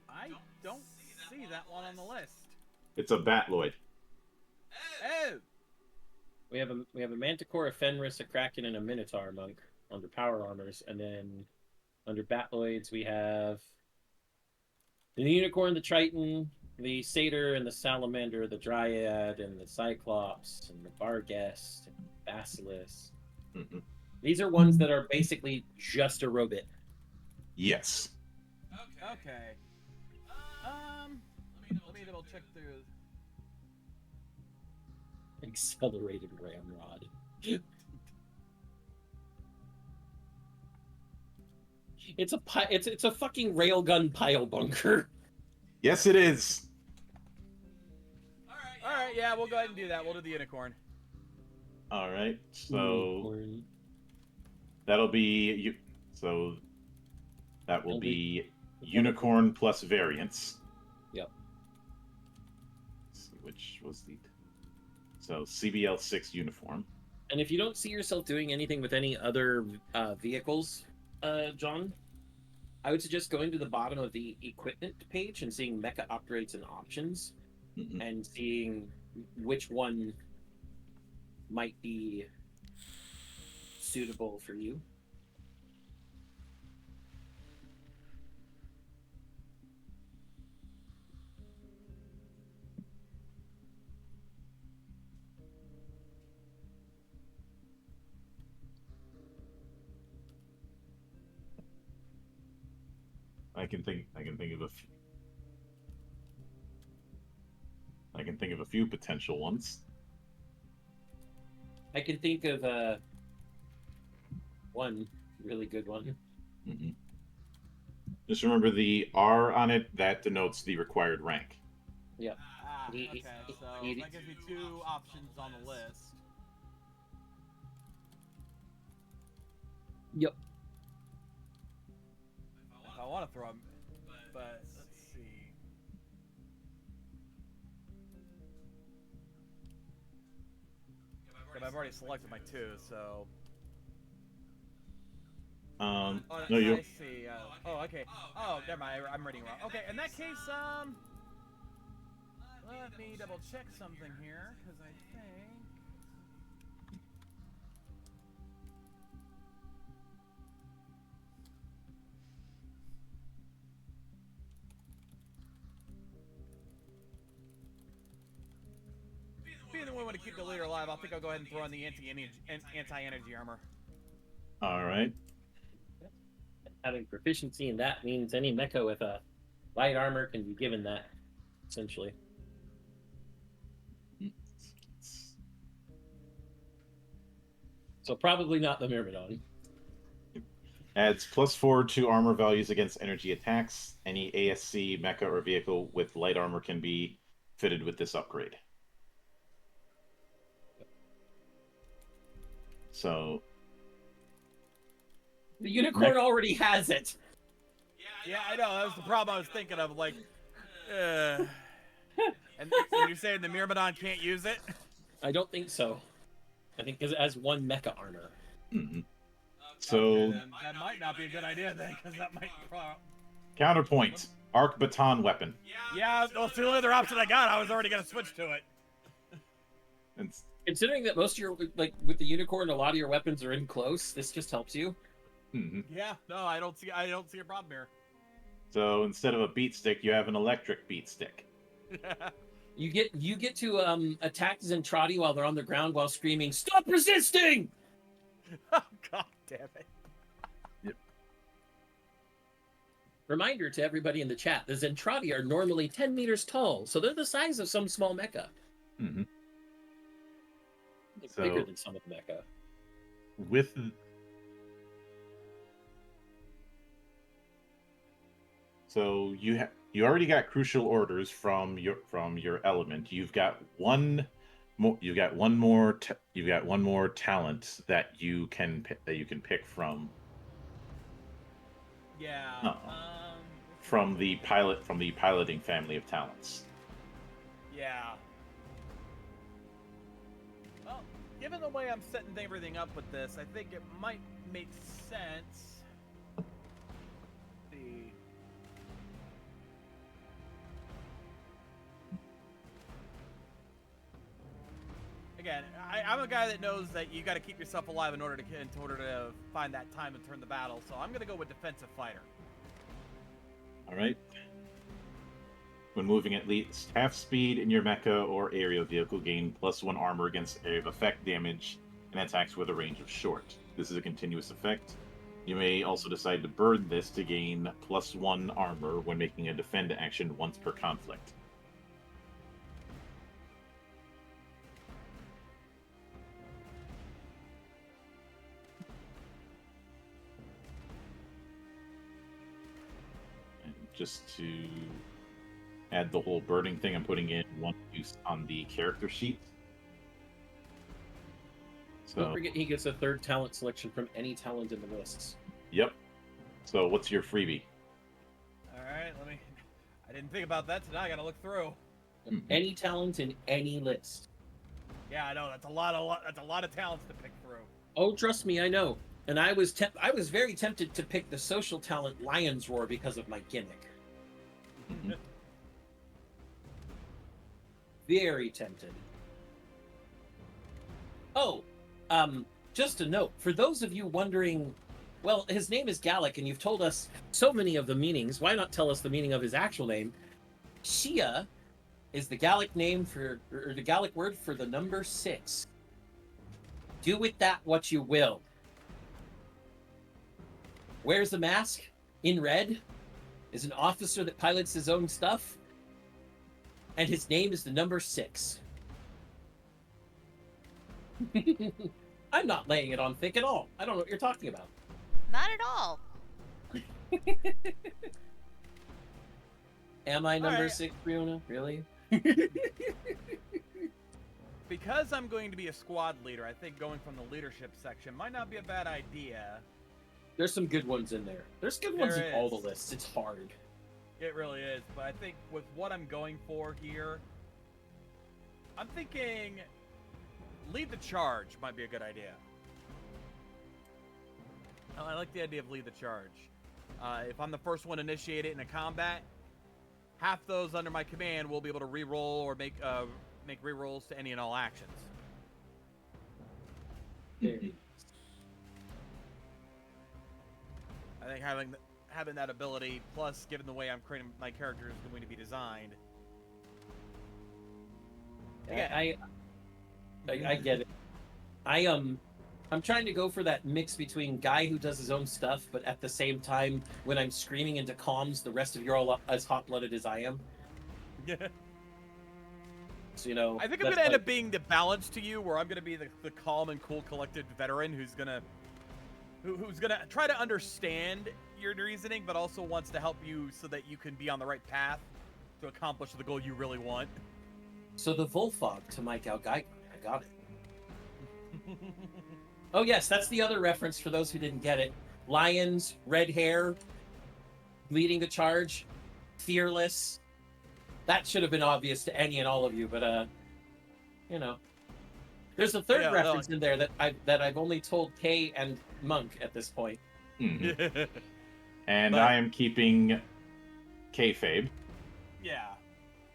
I don't see that one on the list. It's a Batloid. Oh, We have a Manticore, a Fenris, a Kraken, and a Minotaur monk under power armors, and then under Batloids we have the Unicorn, the Triton, the Satyr, and the Salamander, the Dryad, and the Cyclops, and the Barghest, and the Basilisk. Mm-hmm. These are ones that are basically just a robot. Yes. okay. Let me double check through. Accelerated ramrod. It's a fucking railgun pile bunker. Yes, it is. All right, yeah, we'll go ahead and do that. We'll do the unicorn. All right. So Unicorn. that'll be that will be unicorn plus variants. Yep. Let's see, which was the CBL6 uniform. And if you don't see yourself doing anything with any other vehicles, John, I would suggest going to the bottom of the equipment page and seeing mecha upgrades and options, Mm-hmm. and seeing which one might be suitable for you. I can think of a few. I can think of a few potential ones. I can think of one really good one. Mm-hmm. Just remember the R on it, that denotes the required rank. Yep. Okay, so that gives me 2 options on the list. Yep. If I want to throw them, but let's see. Okay, I've already selected my 2, so. Oh, No, you. I see. Oh, okay. Oh, never mind. I'm reading wrong. Okay, in that case, let me double check something here, because I think. Being the one who want to keep the leader alive, I think I'll go ahead and throw in the anti-energy armor. All right. Having proficiency in that means any mecha with a light armor can be given that, essentially. So probably not the Myrmidon. Adds +4 to armor values against energy attacks. Any ASC, mecha, or vehicle with light armor can be fitted with this upgrade. So The unicorn already has it. Yeah, I know. That was the problem I was thinking of. Like, and you're saying the Myrmidon can't use it? I don't think so. I think because it has 1 mecha armor. Mm-hmm. So okay, then that might not be a good idea then, because that might. Counterpoint: arc baton weapon. Yeah, well, it's the only other option I got. I was already gonna switch to it. It's, Considering that most of your, like, with the unicorn, a lot of your weapons are in close, this just helps you. mm-hmm. Yeah, no, I don't see a problem here. So instead of a beat stick, you have an electric beat stick. You get to attack Zentradi while they're on the ground while screaming, "Stop resisting!" Oh, God damn it. Yep. Reminder to everybody in the chat, the Zentradi are normally 10 meters tall, so they're the size of some small mecha. Mm-hmm. They're bigger than some of the mecha. With so you already got crucial orders from your element. You've got one more talent that you can pick from. Yeah. From the piloting family of talents. Yeah. Well, given the way I'm setting everything up with this, I think it might make sense. Let's see. Again, I'm a guy that knows that you got to keep yourself alive in order to find that time to turn the battle. So I'm gonna go with defensive fighter. All right. When moving at least half speed in your mecha or aerial vehicle, gain +1 armor against area of effect damage and attacks with a range of short. This is a continuous effect. You may also decide to burn this to gain +1 armor when making a defend action once per conflict. And just to add the whole burning thing, I'm putting in 1 use on the character sheet. So, Don't forget he gets a 3rd talent selection from any talent in the lists. Yep. So what's your freebie? All right, I didn't think about that, so now I gotta look through. Mm-hmm. Any talent in any list. Yeah, I know that's a lot of talents to pick through. Oh, trust me, I know. And I was very tempted to pick the social talent Lion's Roar because of my gimmick. Mm-hmm. Very tempted. Oh, just a note, for those of you wondering, well, his name is Gallic, and you've told us so many of the meanings. Why not tell us the meaning of his actual name? Shia is the Gallic name or the Gallic word for the number 6. Do with that what you will. Wears a mask in red, is an officer that pilots his own stuff, and his name is the number 6. I'm not laying it on thick at all. I don't know what you're talking about. Not at all. Am I number right. 6, Fiona? Really? Because I'm going to be a squad leader, I think going from the leadership section might not be a bad idea. There's some good ones in there. There's good ones There in all the is. lists. It's hard. It really is, but I think with what I'm going for here, I'm thinking lead the charge might be a good idea. I like the idea of lead the charge. If I'm the first one to initiate it in a combat, half those under my command will be able to re-roll or make re-rolls to any and all actions. I think having that ability, plus given the way I'm creating my character is going to be designed. Yeah, I get it. I'm trying to go for that mix between guy who does his own stuff, but at the same time, when I'm screaming into comms, the rest of you are all as hot-blooded as I am. Yeah. So, you know, I think I'm gonna end up being the balance to you, where I'm gonna be the calm and cool, collected veteran who's gonna try to understand your reasoning, but also wants to help you so that you can be on the right path to accomplish the goal you really want. So the Volfog to Mike Algeiger. I got it. Oh yes, that's the other reference for those who didn't get it. Lions, red hair, leading the charge, fearless. That should have been obvious to any and all of you, but you know. There's a third reference in there that I've only told Kay and Monk at this point. Mm-hmm. And I am keeping kayfabe. Yeah,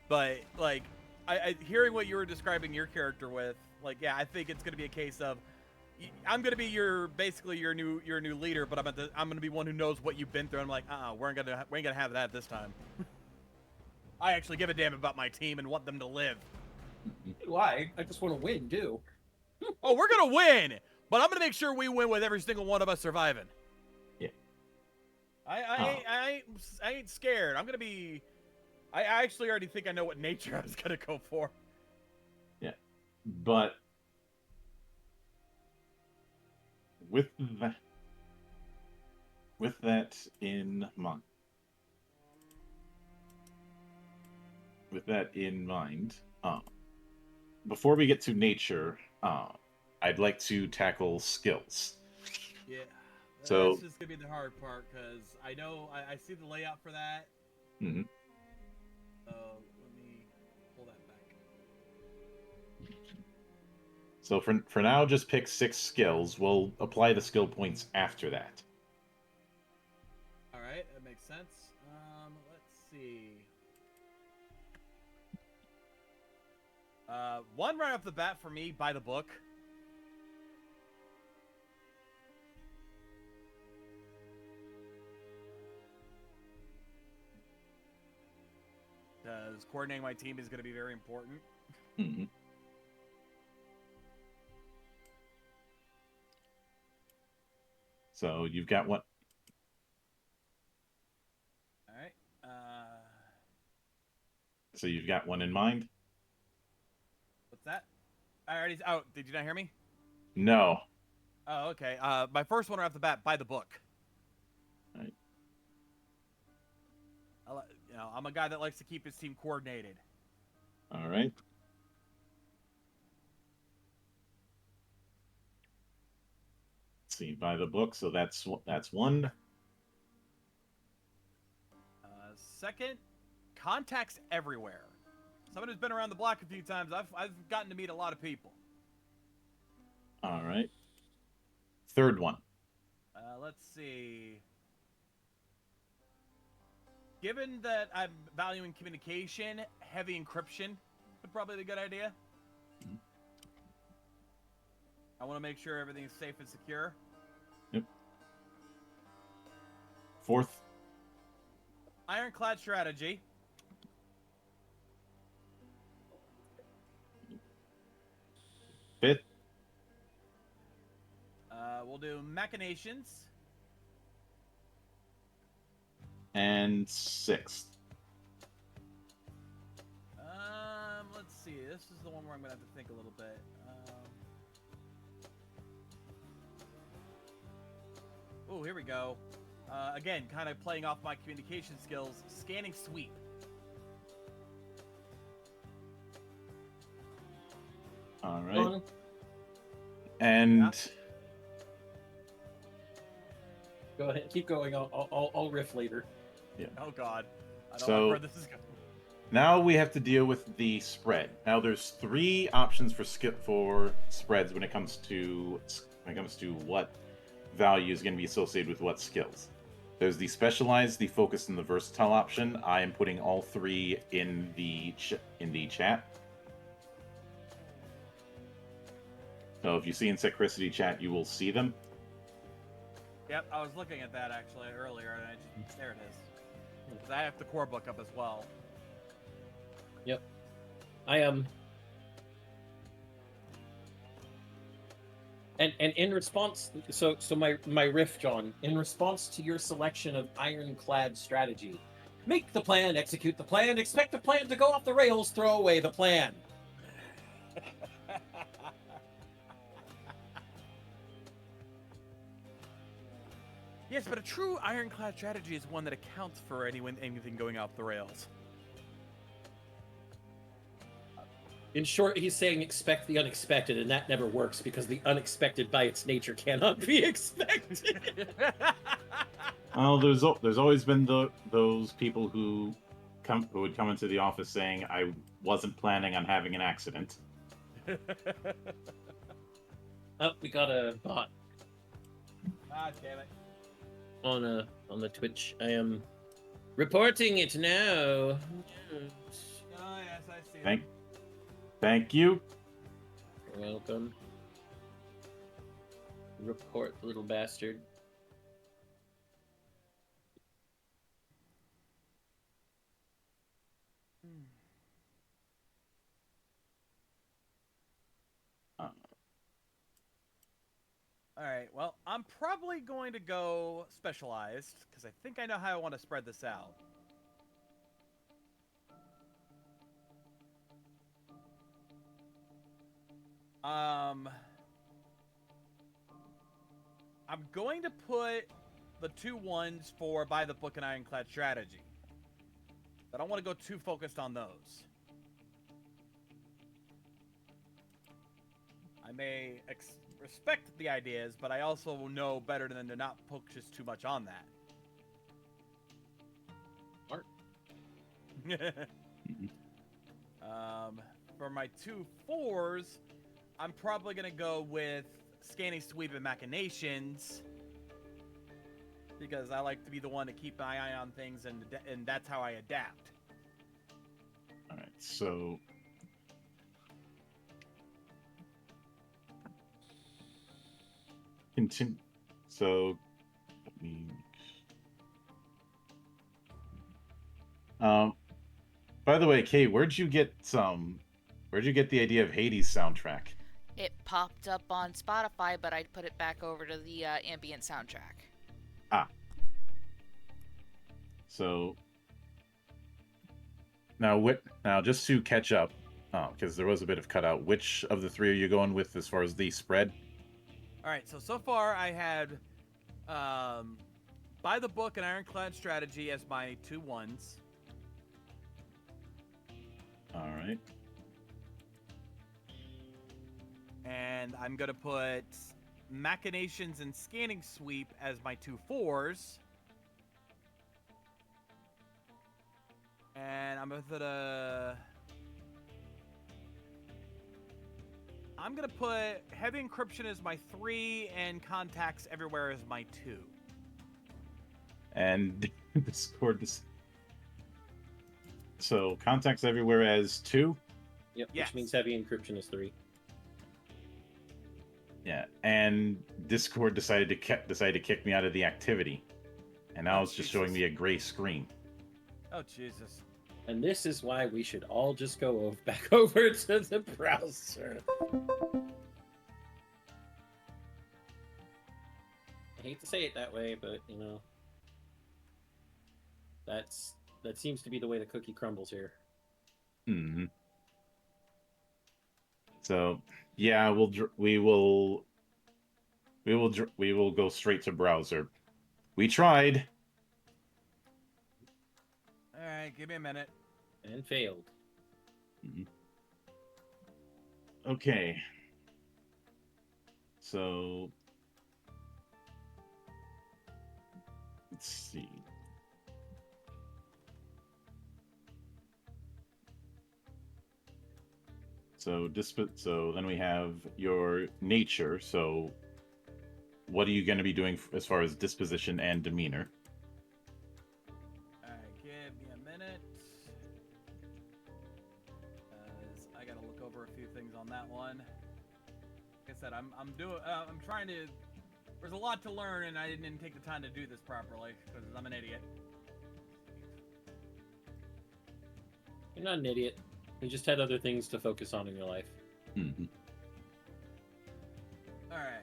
but like, I hearing what you were describing your character with, like, yeah, I think it's gonna be a case of I'm gonna be basically your new leader, but I'm gonna be one who knows what you've been through. I'm like, we ain't gonna have that this time. I actually give a damn about my team and want them to live. Why? I just want to win, too. Oh, we're gonna win, but I'm gonna make sure we win with every single one of us surviving. Yeah. I ain't scared. I'm gonna be. I actually already think I know what nature I was gonna go for. Yeah, but with that in mind. With that in mind, before we get to nature, I'd like to tackle skills. Yeah. So that's just gonna be the hard part because I know I see the layout for that. Mm-hmm. Let me pull that back. So for now, just pick 6 skills. We'll apply the skill points after that. All right, that makes sense. Let's see. One right off the bat for me, by the book. Because coordinating my team is going to be very important. Mm-hmm. So you've got what? All right. So you've got one in mind? What's that? I already. Oh, did you not hear me? No. Oh, okay. My first one right off the bat, by the book. All right. I'm a guy that likes to keep his team coordinated. All right. Let's see, by the book. So that's one. Second, contacts everywhere. Someone who's been around the block a few times, I've gotten to meet a lot of people. All right. Third one. Let's see. Given that I'm valuing communication, heavy encryption would probably be a good idea. Mm-hmm. I want to make sure everything's safe and secure. Yep. Fourth. Ironclad strategy. Fifth. We'll do machinations. and 6th. Let's see. This is the one where I'm gonna have to think a little bit. Oh, here we go. Again, kind of playing off my communication skills. Scanning sweep. All right. And go ahead, keep going. I'll riff later. yeah. Oh God, I don't So- know where this is going. Now we have to deal with the spread. Now there's 3 options for spreads when it comes to what value is going to be associated with what skills. There's the specialized, the focused, and the versatile option. I am putting all 3 in the chat. So if you see in Secricity chat, you will see them. Yep, I was looking at that actually earlier, and there it is. 'Cause I have the core book up as well. Yep. I am. And in response, so my riff, John, in response to your selection of ironclad strategy, make the plan, execute the plan, expect the plan to go off the rails, throw away the plan. Yes, but a true ironclad strategy is one that accounts for anything going off the rails. In short, he's saying expect the unexpected, and that never works because the unexpected by its nature cannot be expected. Well, there's always been those people who would come into the office saying, "I wasn't planning on having an accident." Oh, we got a bot Ah, damn it. on the Twitch. I am reporting it now. Oh, yes, I see. Thank you. You're welcome. Report, little bastard. Alright, well, I'm probably going to go specialized, because I think I know how I want to spread this out. I'm going to put the 2 ones for By the Book and Ironclad Strategy. I don't want to go too focused on those. I may respect the ideas, but I also know better than to not focus too much on that. Smart. For my 2 4s, I'm probably going to go with Scanning Sweep and Machinations, because I like to be the one to keep my eye on things, and that's how I adapt. All right, so continue. So let me. By the way, Kay, where'd you get the idea of Hades soundtrack? It popped up on Spotify, but I put it back over to the ambient soundtrack. Ah. So now just to catch up, because there was a bit of cutout. Which of the 3 are you going with as far as the spread? All right, so far I had By the Book and Ironclad Strategy as my 2 ones. All right. And I'm going to put Machinations and Scanning Sweep as my 2 4s. And I'm gonna put Heavy Encryption as my 3 and Contacts Everywhere as my 2. And Discord. So Contacts Everywhere as 2. Yep, Yes. which means heavy encryption is 3. Yeah, and Discord decided to kick me out of the activity, and now it's just showing me a gray screen. Oh Jesus! And this is why we should all just go back over to the browser. I hate to say it that way, but you know. That seems to be the way the cookie crumbles here. Hmm. So, yeah, we will go straight to browser. We tried. All right, give me a minute. And failed. Mhm. Okay. So, let's see. So then we have your nature. So what are you going to be doing as far as disposition and demeanor? All right, give me a minute. Because I gotta look over a few things on that one. Like I said, I'm trying to. There's a lot to learn, and I didn't take the time to do this properly because I'm an idiot. You're not an idiot. You just had other things to focus on in your life. Mhm. All right.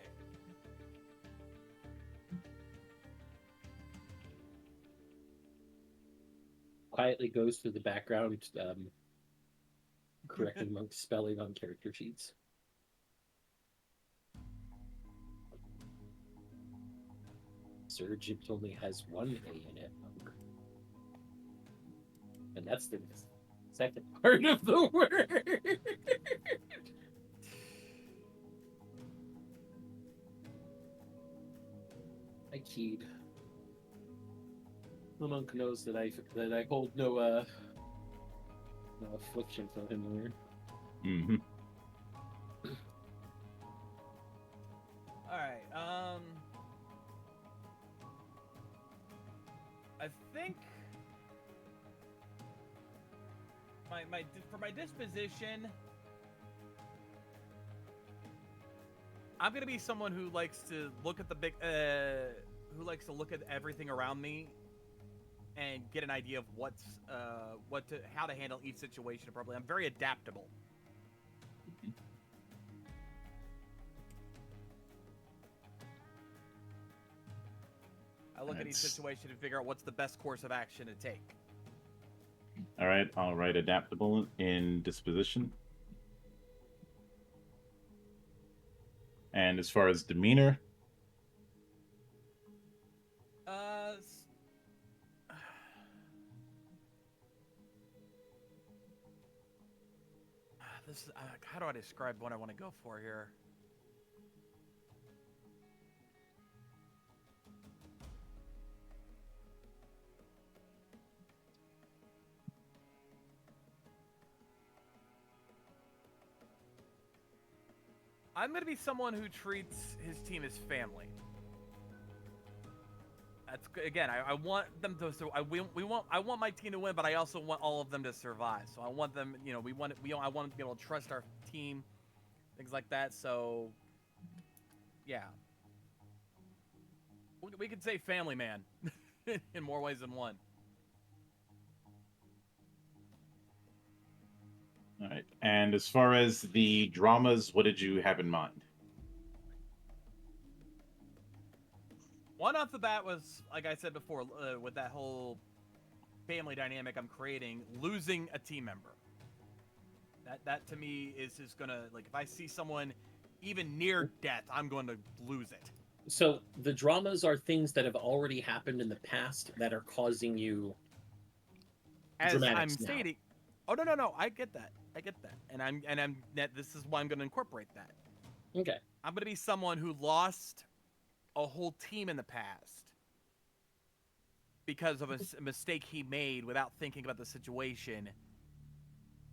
Quietly goes through the background, correcting Monk's spelling on character sheets. Surge only has one A in it. And that's the second part of the word. I keyed. The monk knows that I hold no affliction from him here. Mm-hmm. All right. I think for my disposition, I'm gonna be someone who likes to look at who likes to look at everything around me and get an idea of how to handle each situation appropriately. I'm very adaptable. I look at each situation and figure out what's the best course of action to take. All right, I'll write adaptable in disposition. And as far as demeanor, this is, how do I describe what I want to go for here? I'm going to be someone who treats his team as family. That's again. I want them to. I want my team to win, but I also want all of them to survive. So I want them. I want them to be able to trust our team, things like that. So, yeah, we could say family man in more ways than one. all right. And as far as the dramas, what did you have in mind? One off the bat was, like I said before, with that whole family dynamic I'm creating, losing a team member. That to me is just gonna, like, if I see someone even near death, I'm going to lose it. So the dramas are things that have already happened in the past that are causing you As dramatics I'm now. stating. Oh no, I get that. This is why I'm going to incorporate that. Okay. I'm going to be someone who lost a whole team in the past because of a mistake he made without thinking about the situation,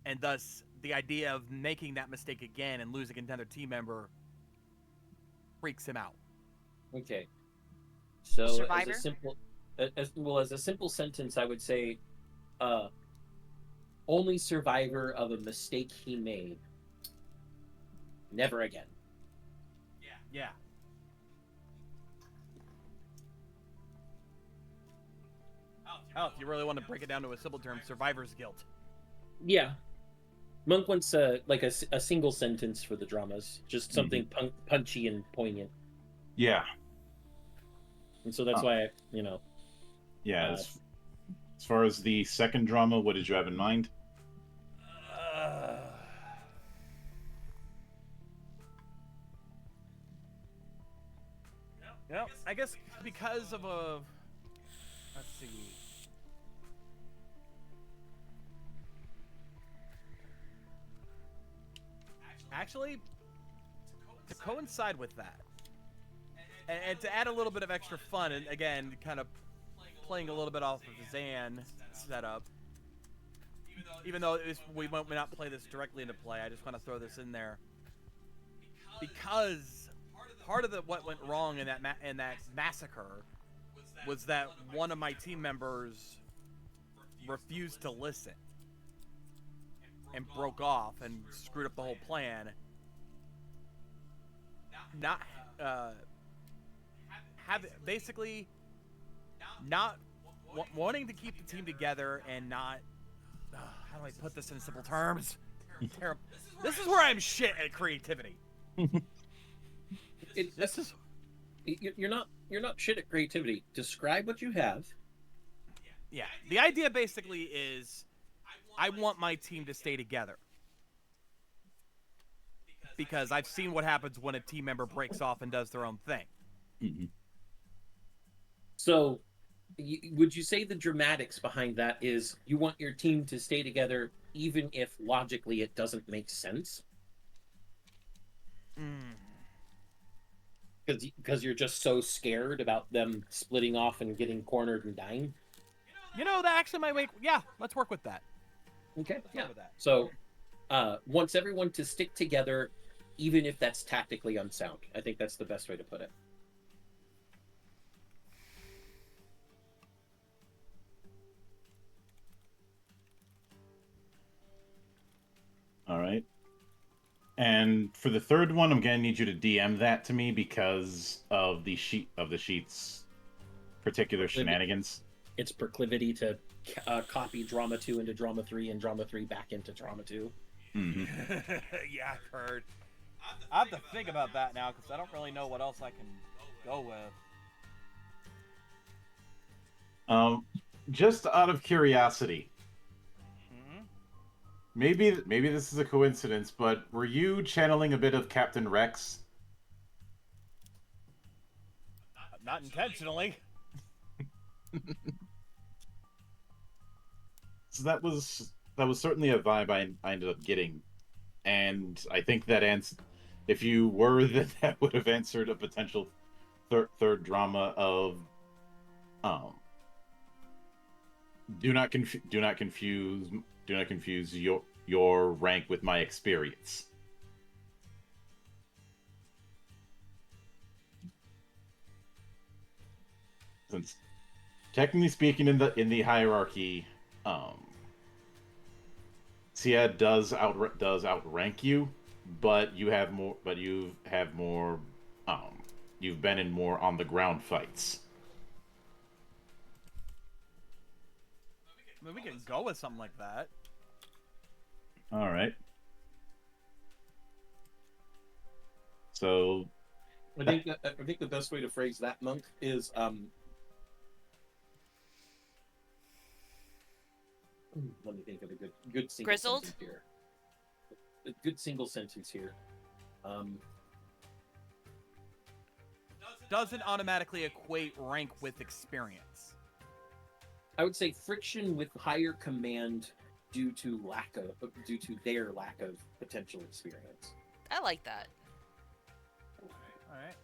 and thus the idea of making that mistake again and losing another team member freaks him out. Okay. So Survivor? as a simple sentence, I would say, only survivor of a mistake he made. Never again. Yeah. Oh, if you really want to break it down to a simple term, survivor's guilt. Yeah. Monk wants a single sentence for the dramas, just something punchy and poignant. Yeah. And so that's why Yeah. As far as the second drama, what did you have in mind? Yep, I guess because of a... Let's see. Actually, to coincide with that, and to add a little bit of extra fun, and again, kind of playing a little bit off of the Zan setup, even though we might not play this directly into play, I just want to throw this in there. Because part of what went wrong in that massacre was that one of my team members refused to listen and broke off and screwed up the whole plan. Not basically not wanting to keep the team together and not how do I put this in simple terms? Terrible. This is where I'm shit at creativity. You're not shit at creativity. Describe what you have. Yeah. The idea basically is I want my team to stay together. Because I've seen what happens when a team member breaks off and does their own thing. Mm-hmm. So, would you say the dramatics behind that is you want your team to stay together even if logically it doesn't make sense? Because you're just so scared about them splitting off and getting cornered and dying? You know, that actually might make... Yeah, let's work with that. Okay, Let's yeah. work with that. So, wants everyone to stick together even if that's tactically unsound. I think that's the best way to put it. All right. And for the third one, I'm gonna need you to DM that to me because of the sheet's particular shenanigans. Its proclivity to copy Drama 2 into Drama 3 and Drama 3 back into Drama 2. Mm-hmm. Yeah, I've heard. I have to think about that now because I don't really know what else I can go with. Just out of curiosity, maybe this is a coincidence, but were you channeling a bit of Captain Rex? Not intentionally. So that was certainly a vibe I ended up getting, and I think that if you were, then that would have answered a potential third drama of do not confuse your rank with my experience. Since technically speaking in the hierarchy, Sia does outrank you, but you've been in more on the ground fights. I mean, we can go with something like that. All right. So, I think the best way to phrase that, Monk, is let me think of a good single Grizzled? sentence here. A good single sentence here. Doesn't automatically equate rank with experience. I would say friction with higher command due to their lack of potential experience. I like that. All right.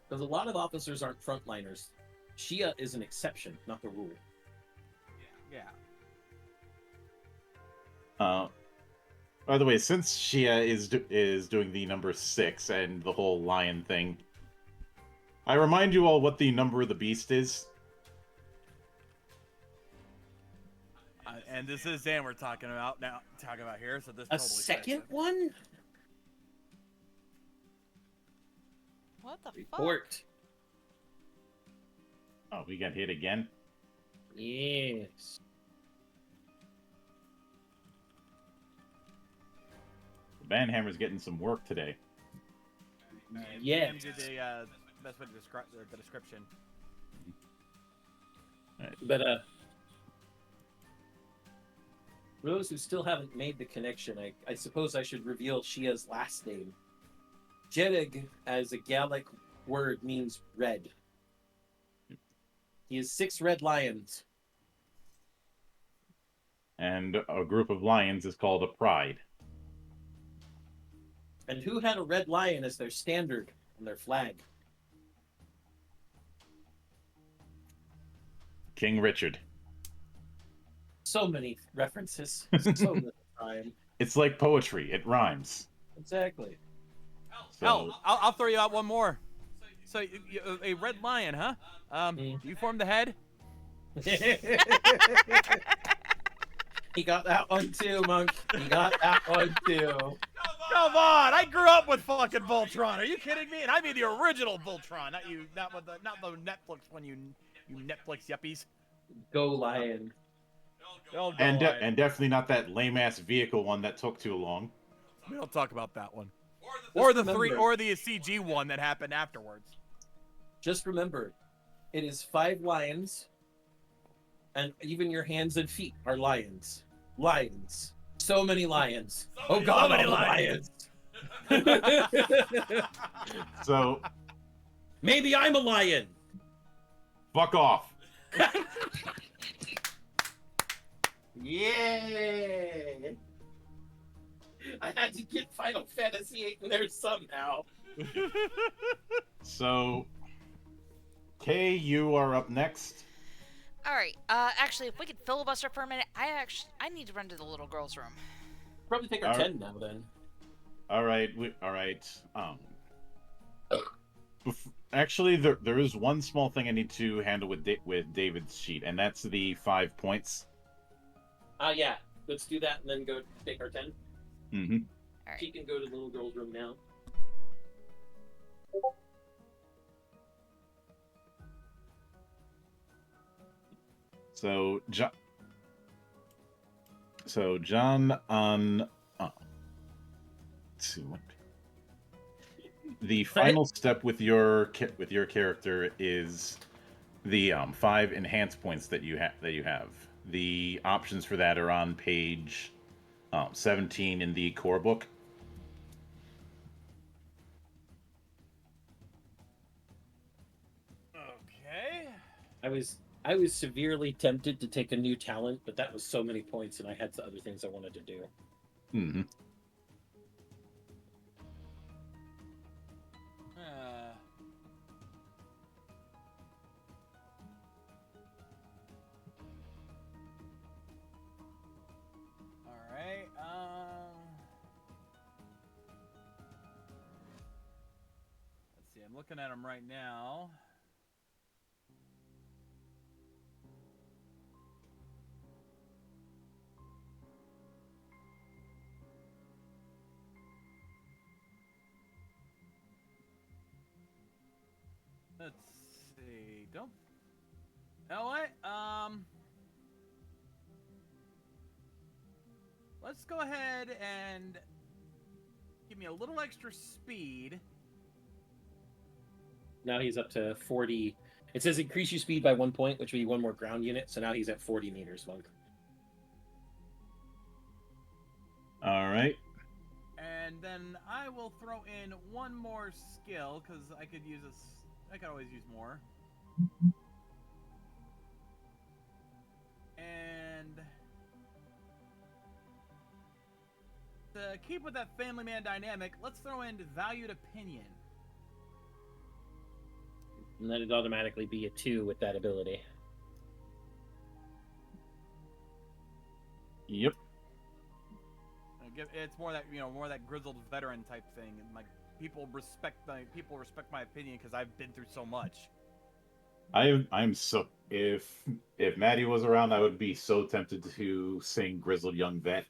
Because a lot of officers aren't frontliners. Shia is an exception, not the rule. Yeah. By the way, since Shia is doing the number 6 and the whole lion thing, I remind you all what the number of the beast is. And this is Zan we're talking about here, so this A totally second fits. one? What the fuck? Report. Oh, we got hit again? Yes. The Banhammer's getting some work today. Yeah. Do the best way to describe the description. Alright. But for those who still haven't made the connection, I suppose I should reveal Shia's last name. Jeddig, as a Gallic word, means red. He has 6 red lions. And a group of lions is called a pride. And who had a red lion as their standard on their flag? King Richard. So many references. So little time. It's like poetry. It rhymes. Exactly. So, Hell, I'll throw you out one more. So, a red lion, huh? You formed the head? He got that one too, Monk. He got that one too. Come on! I grew up with fucking Voltron. Are you kidding me? And I mean the original Voltron, not the Netflix one. You Netflix yuppies. Go lion. Go and lion. definitely not that lame ass vehicle one that took too long. We don't talk about that one. Just The remember, CG one that happened afterwards. Just remember, it is 5 lions, and even your hands and feet are lions. Lions. So many lions. Oh God, many all the lions. So, Maybe I'm a lion. fuck off. Yay! I had to get Final Fantasy VIII in there somehow. So, Kay, you are up next. All right. Actually, if we could filibuster for a minute, I need to run to the little girl's room. Probably take our All right. 10 now then. All right. Actually, there is one small thing I need to handle with David's sheet, and that's the 5 points. Yeah. Let's do that and then go take our 10. Mm-hmm. All She right. can go to the little girl's room now. So John on let's see what the final step with your character is the 5 enhance points that you have. The options for that are on page 17 in the core book. Okay. I was severely tempted to take a new talent, but that was so many points, and I had other things I wanted to do. Mm-hmm. All right. Let's see. I'm looking at them right now. Let's see. Don't. You know what? Let's go ahead and give me a little extra speed. Now he's up to 40. It says increase your speed by 1 point, which would be 1 more ground unit. So now he's at 40 meters, Monk. All right. And then I will throw in one more skill because I could use I could always use more. And to keep with that family man dynamic, let's throw in valued opinion. And then it'd automatically be a 2 with that ability. Yep. It's more that more that grizzled veteran type thing, and like people respect my opinion because I've been through so much. I'm so if Maddie was around, I would be so tempted to sing "Grizzled Young Vet."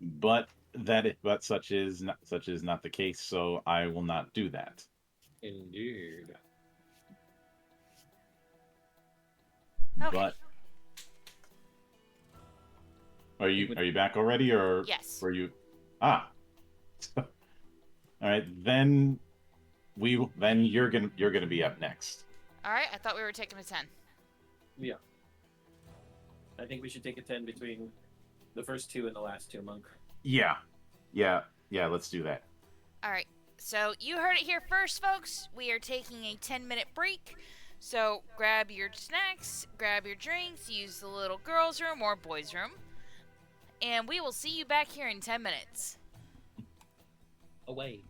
But such is not the case, so I will not do that. Indeed. Okay. But are you back already, or Yes. were you? Ah. All right, then you're gonna be up next. All right, I thought we were taking a 10. Yeah. I think we should take a 10 between the first two and the last two, Monk. Yeah, yeah. Let's do that. All right, so you heard it here first, folks. We are taking a 10-minute break. So grab your snacks, grab your drinks, use the little girls' room or boys' room, and we will see you back here in 10 minutes. Away.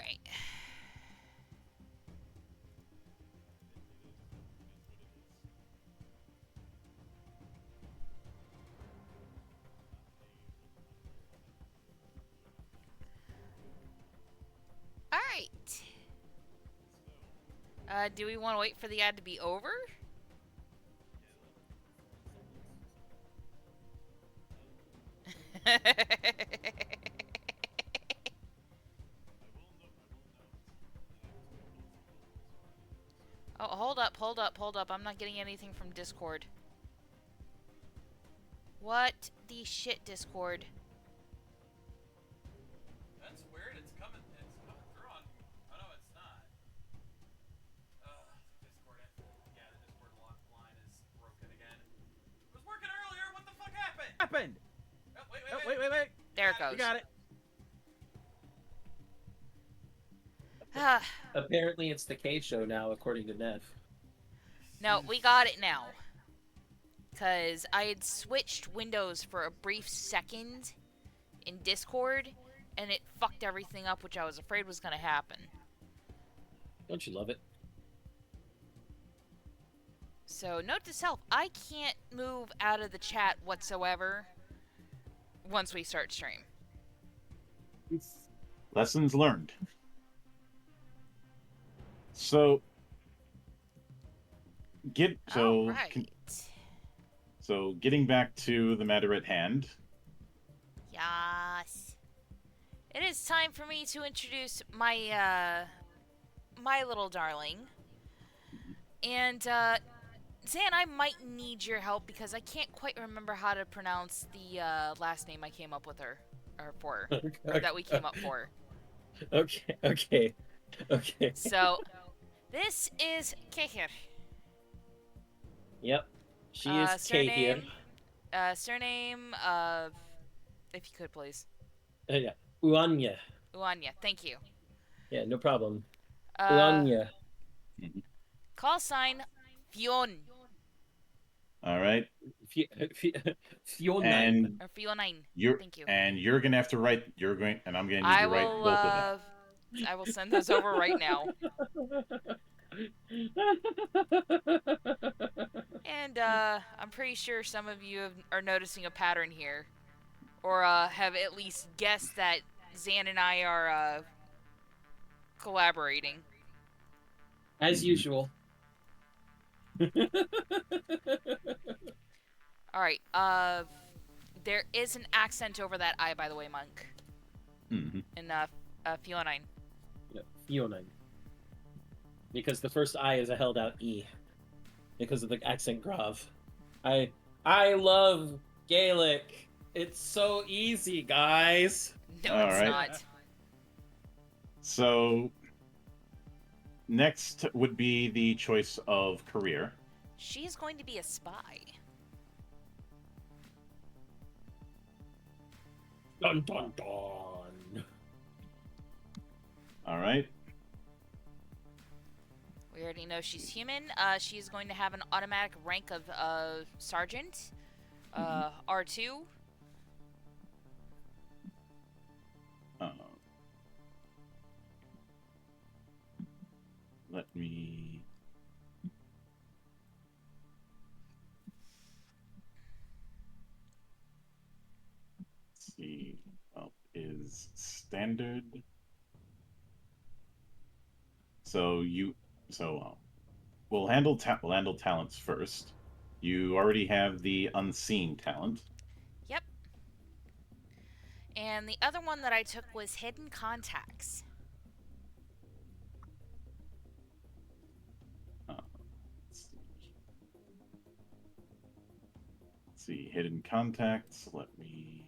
right. All right. Do we want to wait for the ad to be over? Oh, hold up, hold up, hold up. I'm not getting anything from Discord. What the shit, Discord? That's weird. It's coming through on. Oh no, it's not. Discord. Yeah, the Discord line is broken again. It was working earlier. What the fuck happened? Oh, wait. There it goes. You got it. Apparently, it's the K show now, according to Nev. No, we got it now. Because I had switched windows for a brief second in Discord, and it fucked everything up, which I was afraid was going to happen. Don't you love it? So, note to self, I can't move out of the chat whatsoever once we start stream. Lessons learned. So Alright. So getting back to the matter at hand. Yes. It is time for me to introduce my my little darling. And Zan, I might need your help because I can't quite remember how to pronounce the last name I came up with her or for her, or that we came up for. Okay. So, this is Kehir. Yep. She is K here. Surname, if you could please. Yeah. Uanya. Uanya, thank you. Yeah, no problem. Uanya. Call sign, Fionn. All right. Fiona. And Or Fionine. you're Thank you. and you're gonna have to write. And I'm gonna need you to write both of them. I will send those over right now. And I'm pretty sure some of you are noticing a pattern here, or have at least guessed that Zan and I are collaborating. As usual. All right. There is an accent over that I, by the way, Monk. Mm-hmm. In Fionine. Yeah, Fiona. Because the first I is a held out E. Because of the accent grave. I love Gaelic. It's so easy, guys. No, All it's right. not. So next would be the choice of career. She's going to be a spy. Dun dun dun. All right. We already know she's human. She's going to have an automatic rank of sergeant. R2. Let me. Let's see. Is standard. So we'll handle talents first. You already have the unseen talent. Yep. And the other one that I took was hidden contacts. Let's see, hidden contacts. Let me.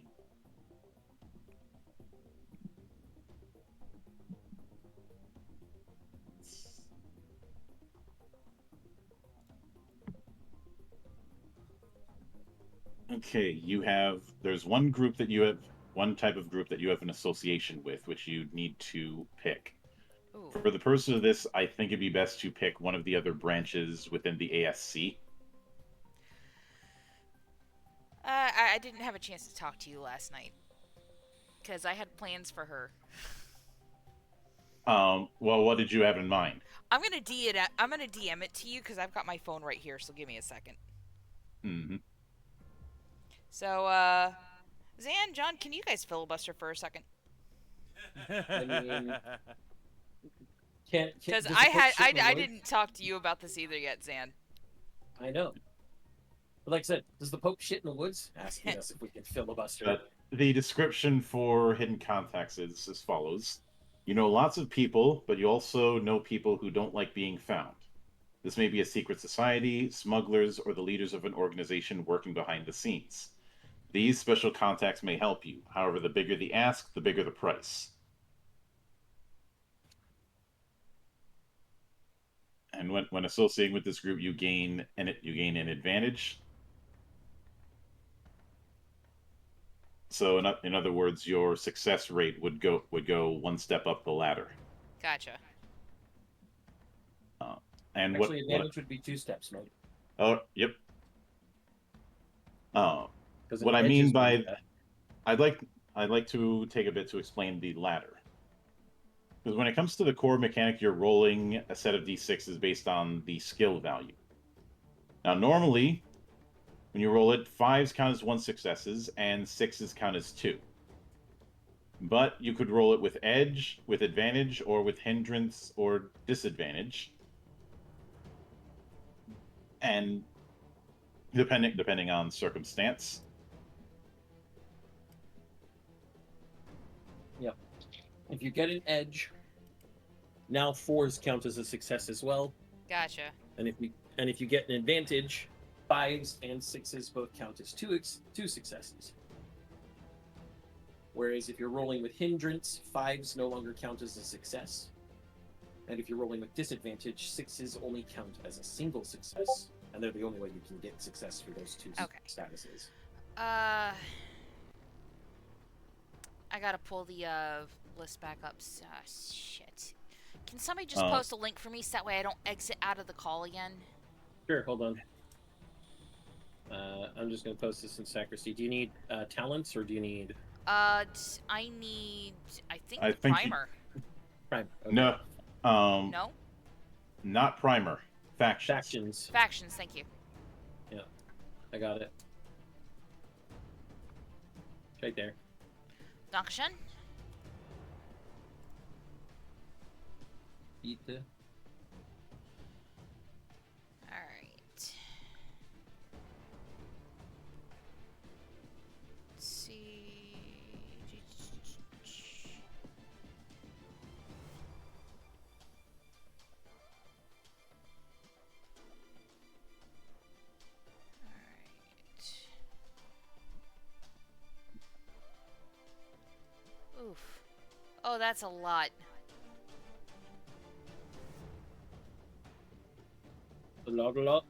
Okay, there's one type of group that you have an association with, which you need to pick. Ooh. For the purpose of this, I think it'd be best to pick one of the other branches within the ASC. I didn't have a chance to talk to you last night. Because I had plans for her. Well, what did you have in mind? I'm gonna DM it to you because I've got my phone right here. So give me a second. Mm-hmm. So, Zan, John, can you guys filibuster for a second? I mean, can't Because does the Pope shit in the I woods? didn't talk to you about this either yet, Zan. I know. But like I said, does the Pope shit in the woods? Asking us if we can filibuster. The description for hidden contacts is as follows. You know lots of people, but you also know people who don't like being found. This may be a secret society, smugglers, or the leaders of an organization working behind the scenes. These special contacts may help you. However, the bigger the ask, the bigger the price. And when associating with this group, you gain an advantage. So in other words, your success rate would go one step up the ladder. Gotcha. And Actually, advantage would be 2 steps, mate. Oh, yep. Because What I mean by I'd like to take a bit to explain the ladder. Because when it comes to the core mechanic, you're rolling a set of d6s based on the skill value. Now, normally, when you roll it, 5s count as 1 successes, and 6s count as 2. But you could roll it with edge, with advantage, or with hindrance or disadvantage. And depending on circumstance. Yep. If you get an edge, now 4s count as a success as well. Gotcha. And if you get an advantage, 5s and 6s both count as two successes. Whereas if you're rolling with hindrance, 5s no longer count as a success. And if you're rolling with disadvantage, 6s only count as a single success. And they're the only way you can get success for those 2 statuses. I gotta pull the list back up. Shit. Can somebody just post a link for me so that way I don't exit out of the call again? Sure, hold on. I'm just going to post this in Sacristy. Do you need talents or do you need... I think primer. Prime. Okay. No. No? Not primer. Factions. Factions, thank you. Yeah, I got it. It's right there. Dankeschön. Bitte. Alright. Let's see. Alright. Oof. Oh, that's a lot. A lot.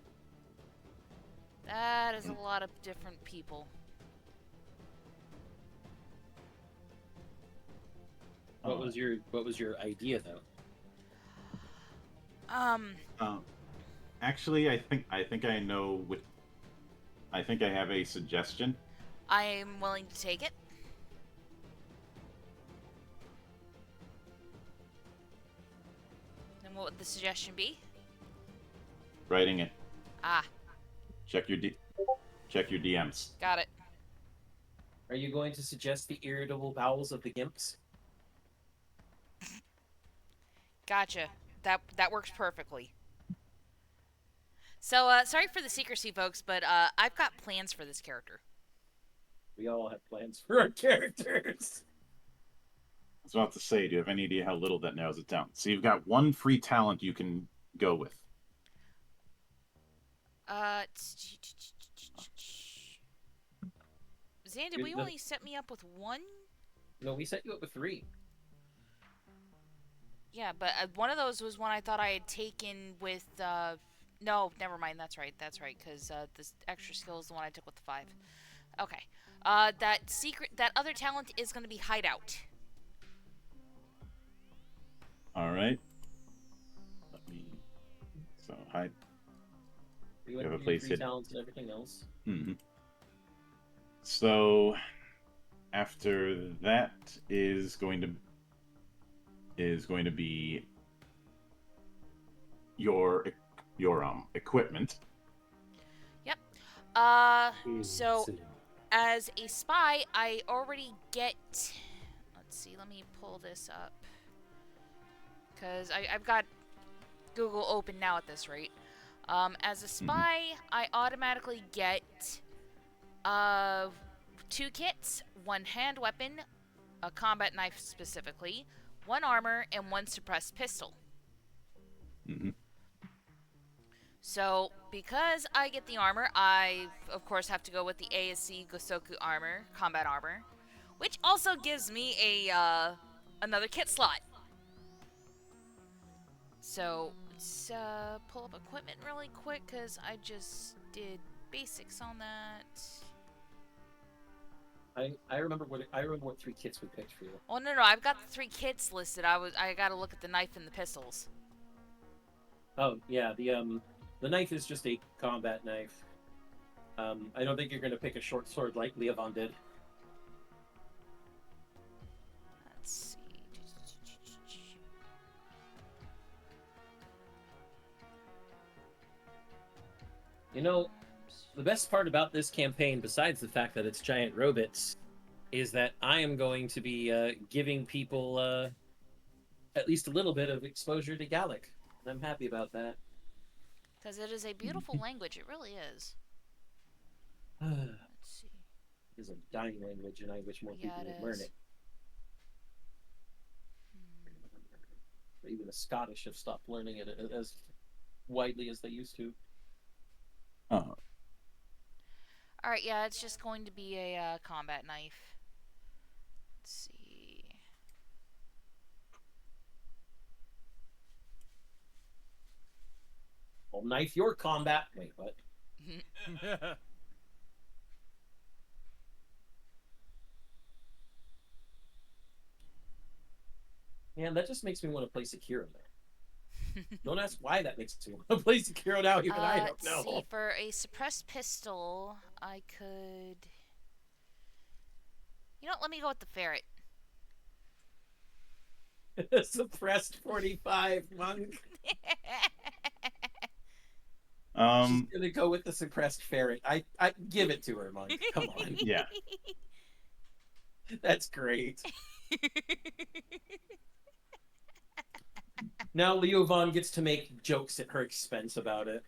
That is a lot of different people. What was your idea though? Actually, I think I know what. I think I have a suggestion. I am willing to take it. And what would the suggestion be? Writing it. Ah, Check your DMs. got it. Are you going to suggest the irritable bowels of the Gimps? Gotcha. That works perfectly. So, sorry for the secrecy, folks, but I've got plans for this character. We all have plans for our characters. I was about to say, do you have any idea how little that narrows it down? So you've got 1 free talent you can go with. Zan, did we only set me up with 1? No, we set you up with 3. Yeah, but one of those was one I thought I had taken with, no, never mind, that's right, because this extra skill is the one I took with the 5. Okay. That other talent is going to be Hideout. Alright. Hide. You have a have place free hidden. talents and everything else. Mm-hmm. So, after that is going to... is going to be your equipment. Yep. So as a spy, I already get. Let's see. Let me pull this up because I've got Google open now at this rate. As a spy, I automatically get 2 kits, 1 hand weapon, a combat knife specifically, 1 armor, and 1 suppressed pistol. Mm-hmm. So, because I get the armor, I, of course, have to go with the ASC Gosoku armor, combat armor, which also gives me a another kit slot. So, let's pull up equipment really quick, because I just did basics on that. I remember what 3 kits we picked for you. Oh, no, I've got the 3 kits listed. I gotta look at the knife and the pistols. Oh yeah, the knife is just a combat knife. I don't think you're gonna pick a short sword like Leovon did. Let's see. You know, the best part about this campaign, besides the fact that it's giant robots, is that I am going to be giving people at least a little bit of exposure to Gallic. And I'm happy about that. Because it is a beautiful language. It really is. It's Let's see. a dying language, and I wish more people would learn it. Even the Scottish have stopped learning it as widely as they used to. Oh. Alright, yeah, it's just going to be a combat knife. Let's see. I'll knife your combat. Wait, what? Man, that just makes me want to play Sekiro now. Don't ask why that makes me want to play Sekiro now, even I don't know. Let's see, for a suppressed pistol, I could... You know what, let me go with the ferret. Suppressed 45, monk. She's gonna go with the suppressed ferret. I give it to her, monk. Come on. Yeah. That's great. Now Leovon gets to make jokes at her expense about it.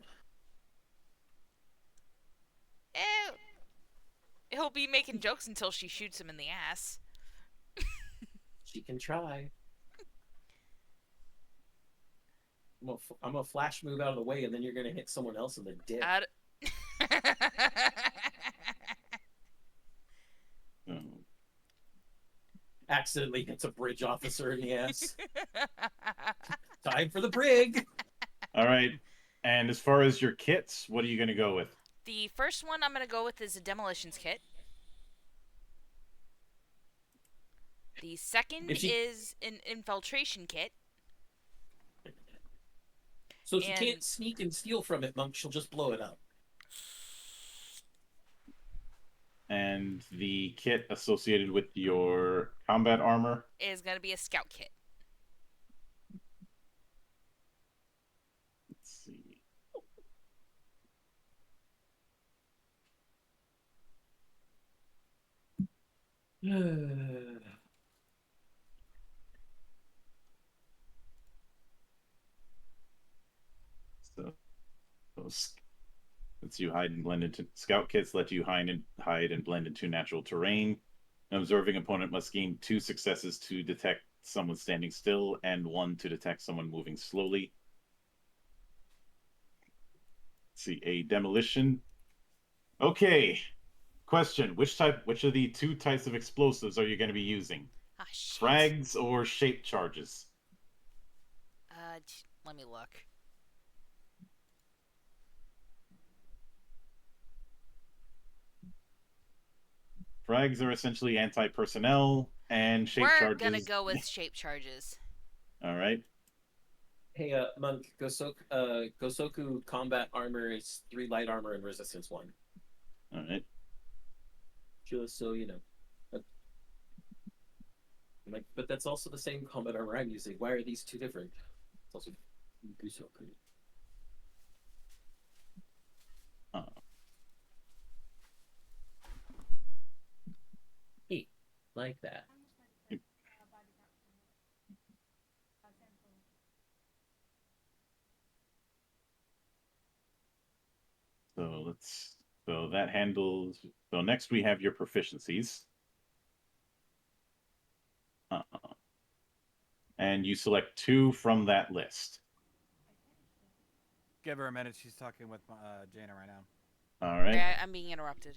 Ew. He'll be making jokes until she shoots him in the ass. She can try. I'm gonna flash move out of the way, and then you're gonna hit someone else in the dick. Accidentally hits a bridge officer in the ass. Time for the brig. All right. And as far as your kits, what are you going to go with? The first one I'm going to go with is a demolitions kit. The second is an infiltration kit. So she can't sneak and steal from it, monk. She'll just blow it up. And the kit associated with your combat armor is going to be a scout kit. Let's see. So lets you hide and blend into scout kits. Let you hide and blend into natural terrain. An observing opponent must gain 2 successes to detect someone standing still and 1 to detect someone moving slowly. Let's see, a demolition. Okay. Question: Which of the 2 types of explosives are you going to be using? Ah, shit. Frags or shape charges? Let me look. Frags are essentially anti-personnel, and shape charges... We're gonna go with shape charges. All right. Hey, monk, Gosoku combat armor is 3 light armor and resistance 1. All right. Just so you know. I'm like, but that's also the same combat armor I'm using. Why are these two different? It's also so pretty. Uh, Neat. Like that. so that handles. So next we have your proficiencies. Uh, and you select 2 from that list. Give her a minute. She's talking with Jaina right now. All right. Yeah, I'm being interrupted.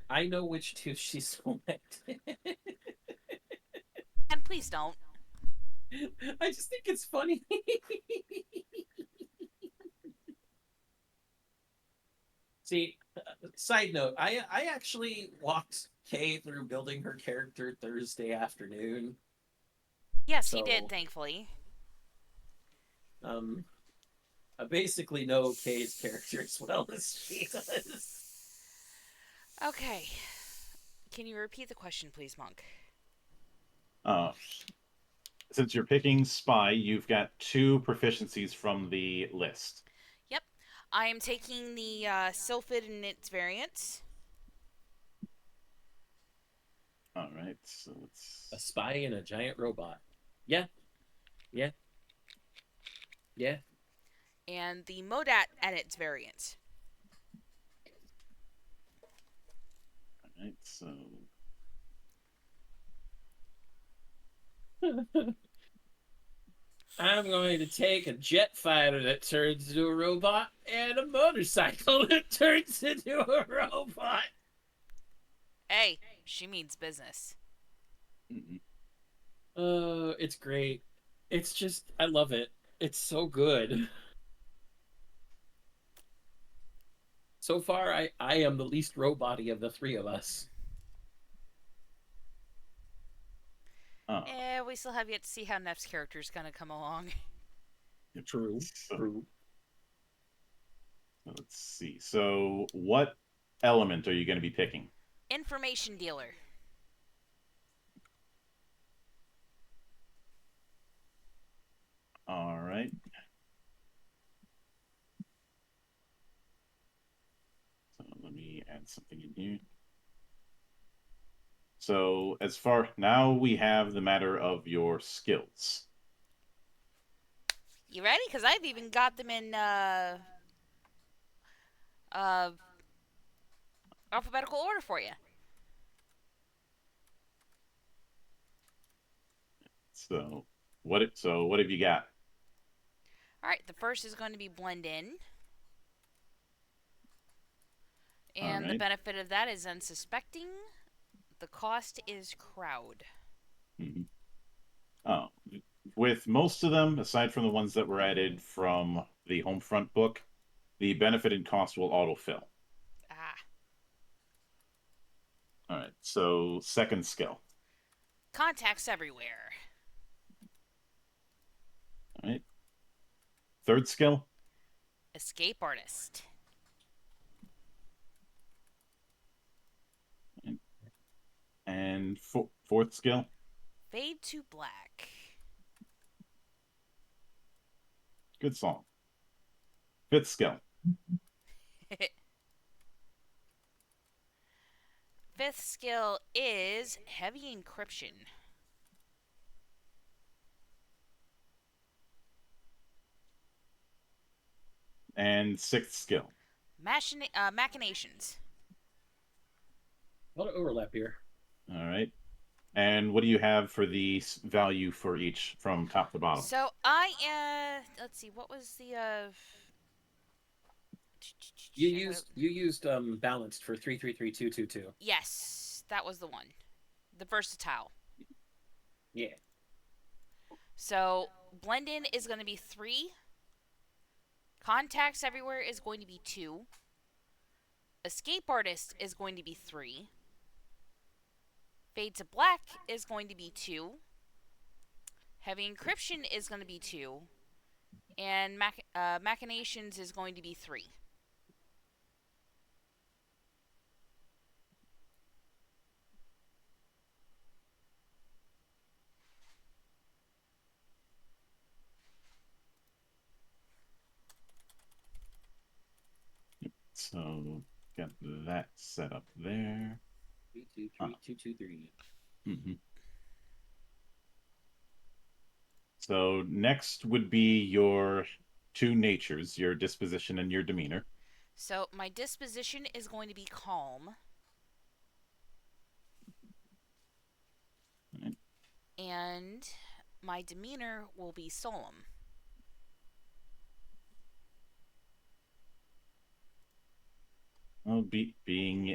I know which two she selected. And please don't. I just think it's funny. See, side note, I actually walked Kay through building her character Thursday afternoon. Yes, he did, thankfully. I basically know Kay's character as well as she does. Okay. Can you repeat the question, please, Monk? Since you're picking spy, you've got 2 proficiencies from the list. Yep. I am taking the Sylphid and its variants. All right, so it's A spy and a giant robot. Yeah. And the Modat and its variants. all right. So I'm going to take a jet fighter that turns into a robot and a motorcycle that turns into a robot. Hey, she means business. It's great. It's just, I love it. It's so good. So far, I am the least robot-y of the 3 of us. We still have yet to see how Neff's character is going to come along. True. So let's see. So what element are you going to be picking? Information dealer. All right. So let me add something in here. So as far now we have the matter of your skills. You ready? Because I've even got them in alphabetical order for you. So what have you got? All right, the first is going to be blend in. And the benefit of that is unsuspecting. The cost is crowd. Mm-hmm. Oh, with most of them, aside from the ones that were added from the Homefront book, the benefit and cost will autofill. Ah. All right, so second skill. Contacts everywhere. All right. Third skill. Escape artist. And fourth skill. Fade to black. Good song. Fifth skill. Fifth skill is heavy encryption. And sixth skill. Machinations. A lot of overlap here. All right. And what do you have for the value for each from top to bottom? So let's see, what was the You used balanced for 333222. Yes, that was the one. The versatile. Yeah. So blend in is going to be 3. Contacts everywhere is going to be 2. Escape artist is going to be 3. Fade to black is going to be 2. Heavy encryption is going to be 2. And machinations is going to be 3. So got that set up there. 3, 2, 3, 2, 2, 3. Mm-hmm. So next would be your two natures, your disposition and your demeanor. So my disposition is going to be calm. Right. And my demeanor will be solemn. Well, being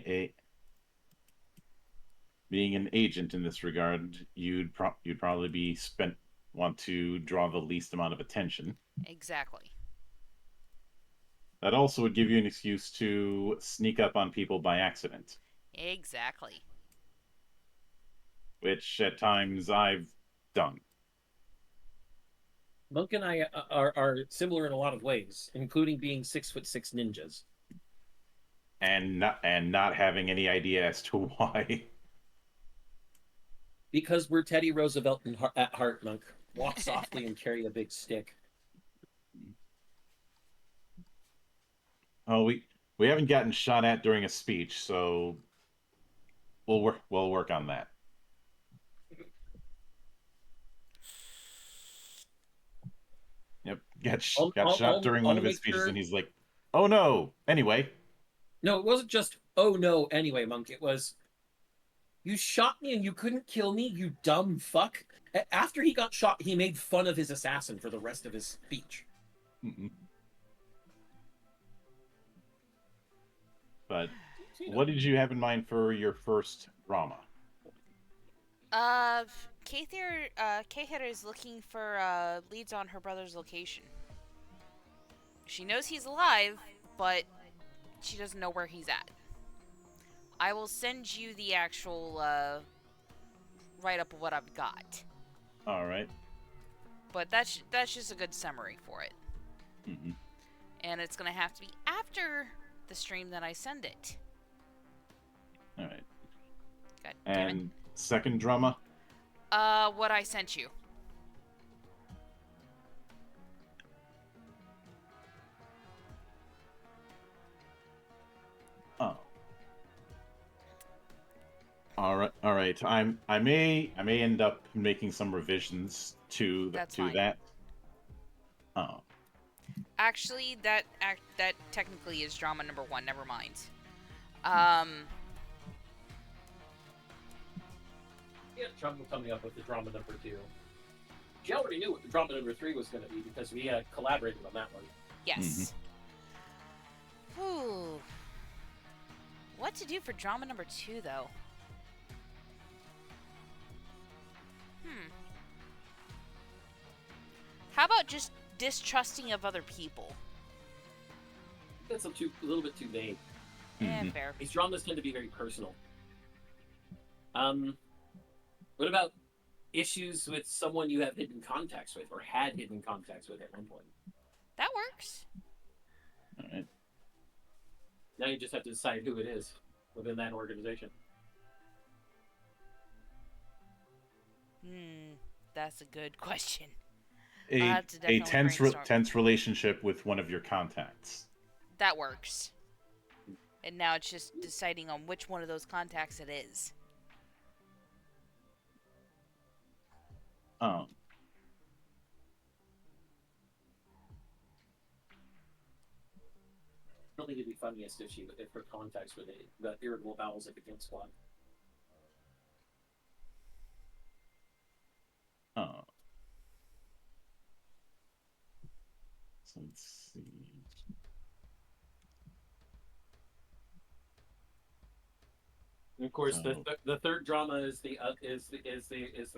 an agent in this regard, you'd probably want to draw the least amount of attention. Exactly. That also would give you an excuse to sneak up on people by accident, Exactly. which at times I've done. Monk and I are similar in a lot of ways, including being 6'6" ninjas. And not having any idea as to why. Because we're Teddy Roosevelt at heart, Monk. Walk softly and carry a big stick. Oh, we haven't gotten shot at during a speech, so we'll work on that. Yep, got shot during one of his speeches, and he's like, "Oh no!" Anyway. No, it wasn't just "oh no." Anyway, Monk. It was, "You shot me and you couldn't kill me, you dumb fuck." After he got shot, he made fun of his assassin for the rest of his speech. Mm-mm. But what did you have in mind for your first drama? K-Hitter is looking for leads on her brother's location. She knows he's alive, but she doesn't know where he's at. I will send you the actual write-up of what I've got. All right. But that's just a good summary for it. Mm-hmm. And it's going to have to be after the stream that I send it. All right. God damn it. And second drama? What I sent you. Oh. All right. I may end up making some revisions to that. Oh. Actually, that technically is drama number 1. Never mind. Yeah, trouble coming up with the drama number 2. She already knew what the drama number 3 was going to be because we had collaborated on that one. Yes. Ooh. What to do for drama number 2, though? How about just distrusting of other people? That's a little bit too vague. Yeah, fair. These dramas tend to be very personal. What about issues with someone you have hidden contacts with or had hidden contacts with at one point? That works. All right. Now you just have to decide who it is within that organization. That's a good question. A tense relationship with one of your contacts. That works. And now it's just deciding on which one of those contacts it is. I don't think it'd be funniest if her contacts were the irritable bowels of the Gimp Squad. Oh. So let's see. And of course, the third drama is the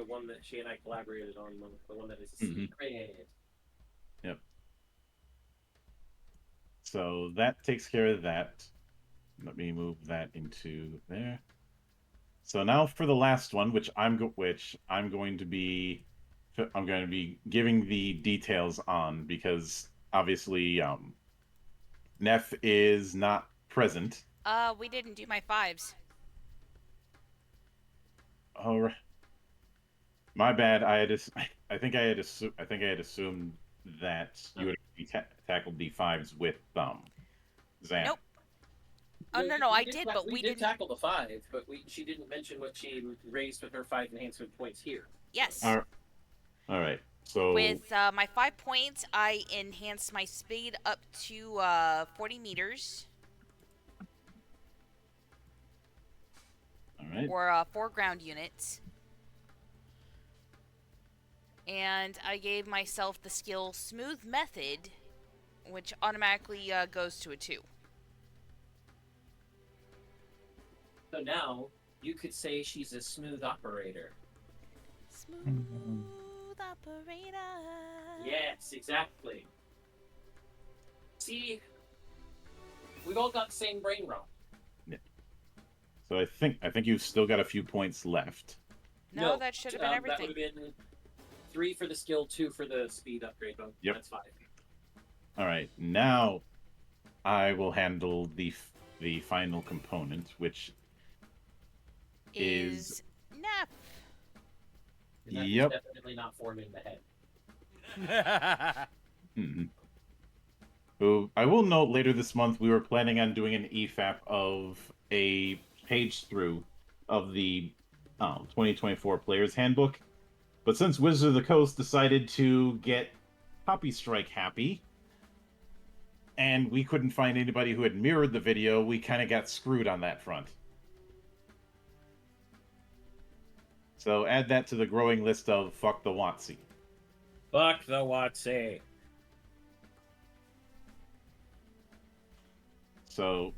one that she and I collaborated on, the one that is secret. Yep. So that takes care of that. Let me move that into there. So now for the last one, which I'm going to be giving the details on because obviously Neff is not present. We didn't do my 5s. Oh, my bad. I think I had assumed that you would have tackled the 5s with Zan. Nope. Oh no, I did, but we didn't. tackle the 5, but she didn't mention what she raised with her 5 enhancement points here. Yes. All right. So With my 5 points, I enhanced my speed up to 40 meters. all right. Or 4 ground units. And I gave myself the skill Smooth Method, which automatically goes to a 2. So now you could say she's a smooth operator. Smooth operator. Yes, exactly. See, we've all got the same brain rot. So I think you've still got a few points left. No, that should have been everything. That would have been 3 for the skill, 2 for the speed upgrade. Yep. That's 5. All right. Now I will handle the final component, which is nap. Yep. Definitely not forming the head. Mm-hmm. So I will note later this month we were planning on doing an EFAP of a page through of the 2024 Player's Handbook, but since Wizards of the Coast decided to get copy strike happy, and we couldn't find anybody who had mirrored the video, we kind of got screwed on that front. So add that to the growing list of fuck the WotC. Fuck the WotC. So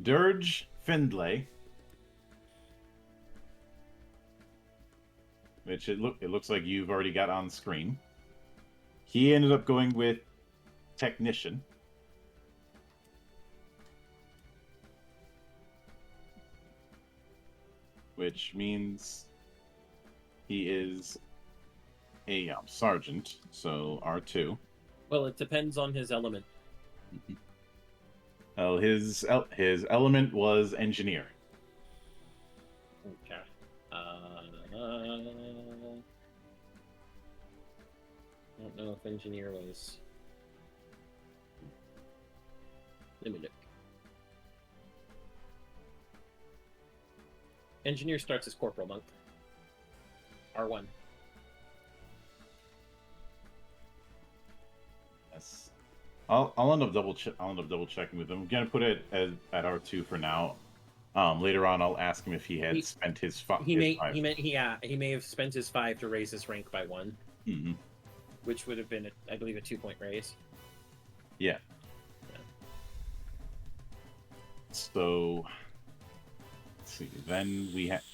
Dirge Findlay, which it looks like you've already got on screen. He ended up going with Technician. Which means he is a sergeant, so R2. Well, it depends on his element. Well, his element was engineer. Okay. I don't know if engineer was. Let me look. Engineer starts as corporal monk. R1. Yes. I'll end up double checking with him. I'm gonna put it at R2 for now. Later on, I'll ask him if he had spent his 5. He may have spent his 5 to raise his rank by 1, which would have been, I believe, a 2-point raise. Yeah. So, let's see. Then we have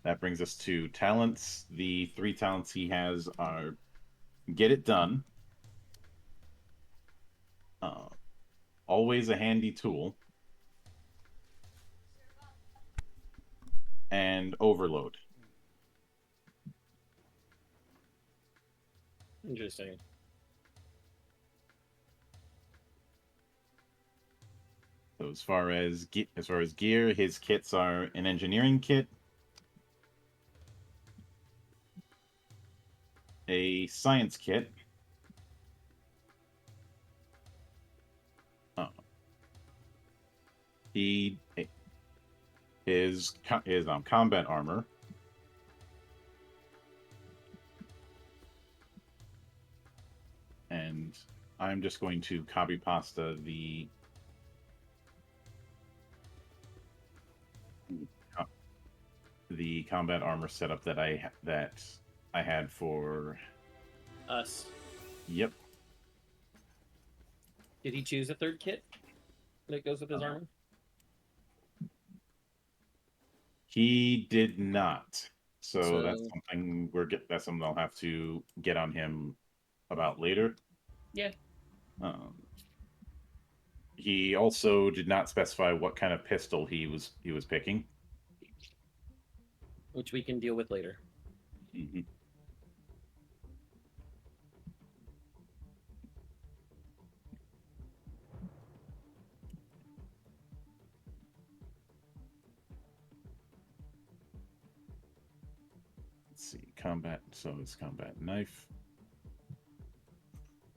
that brings us to talents. The 3 talents he has are Get It Done, Always a Handy Tool, and Overload. Interesting. So as far as gear, his kits are an engineering kit, a science kit, his combat armor, and I'm just going to copy pasta the combat armor setup that I had for us. Yep. Did he choose a 3rd kit that goes with his armor? He did not. So that's something I'll have to get on him about later. Yeah. He also did not specify what kind of pistol he was picking, which we can deal with later. Mm-hmm. Let's see, combat. So it's combat knife.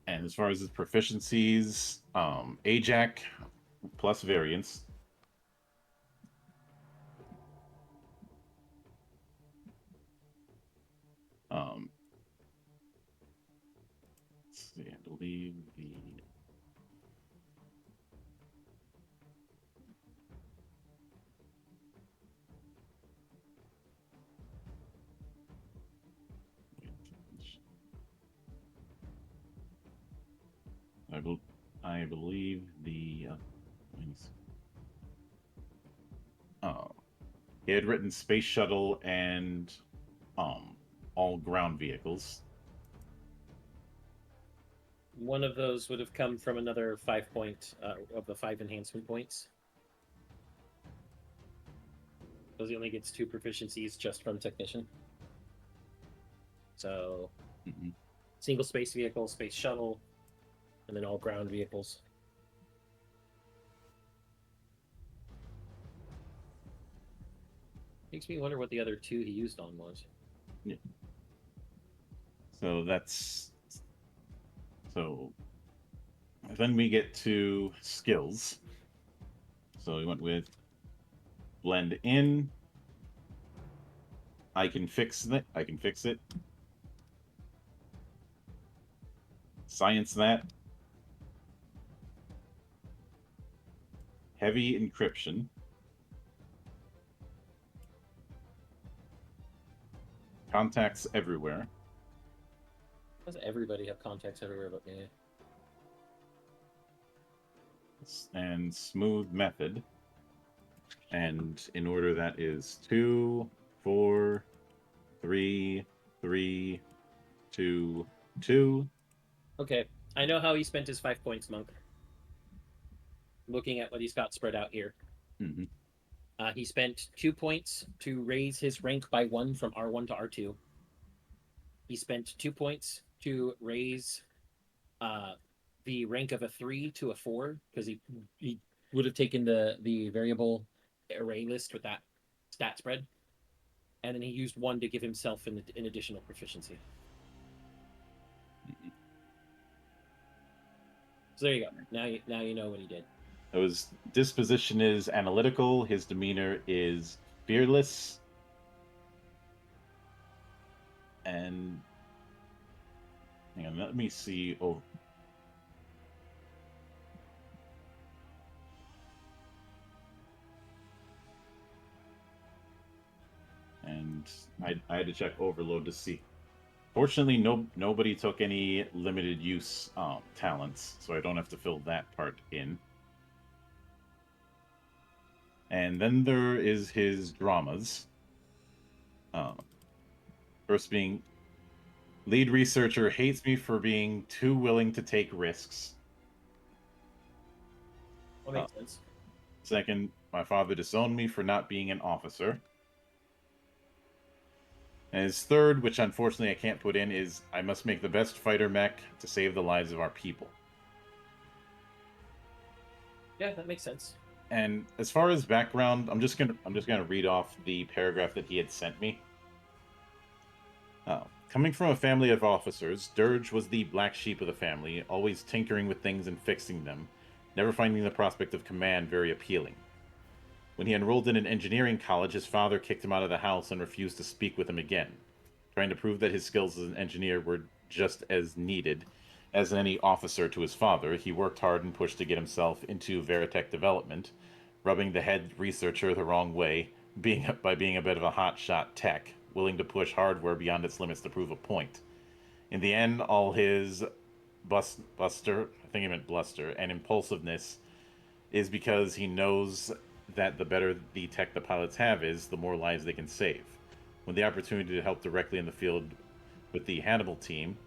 And as far as his proficiencies, Ajax plus variance. Let's see, I believe the I believe the let me see. Oh, he had written space shuttle and all ground vehicles. One of those would have come from another 5-point of the 5 enhancement points. Because he only gets 2 proficiencies just from technician. So, single space vehicle, space shuttle, and then all ground vehicles. Makes me wonder what the other 2 he used on was. Yeah. So that's so. Then we get to skills. So we went with blend in. I can fix it. I can fix it. Science that. Heavy encryption. Contacts everywhere. Does everybody have contacts everywhere but me? And smooth method. And in order, that is 2, 4, 3, 3, 2, 2. Okay, I know how he spent his 5 points, Monk. Looking at what he's got spread out here. Mm-hmm. He spent 2 points to raise his rank by 1 from R1 to R2. He spent 2 points to raise the rank of a 3 to a 4 because he would have taken the variable array list with that stat spread, and then he used 1 to give himself an additional proficiency. So there you go. Now you know what he did. His disposition is analytical. His demeanor is fearless. And hang on, let me see. Oh, and I had to check overload to see. Fortunately, nobody took any limited use talents, so I don't have to fill that part in. And then there is his dramas. First being, lead researcher hates me for being too willing to take risks. That makes sense. Second, my father disowned me for not being an officer. And his third, which unfortunately I can't put in, is I must make the best fighter mech to save the lives of our people. Yeah, that makes sense. And as far as background, I'm just gonna read off the paragraph that he had sent me. Coming from a family of officers, Dirge was the black sheep of the family, always tinkering with things and fixing them, never finding the prospect of command very appealing. When he enrolled in an engineering college, his father kicked him out of the house and refused to speak with him again. Trying to prove that his skills as an engineer were just as needed as any officer to his father, he worked hard and pushed to get himself into Veritech development, rubbing the head researcher the wrong way, by being a bit of a hotshot tech, willing to push hardware beyond its limits to prove a point. In the end, all his bluster, I think he meant bluster, and impulsiveness is because he knows that the better the tech the pilots have is, the more lives they can save. When the opportunity to help directly in the field with the Hannibal team,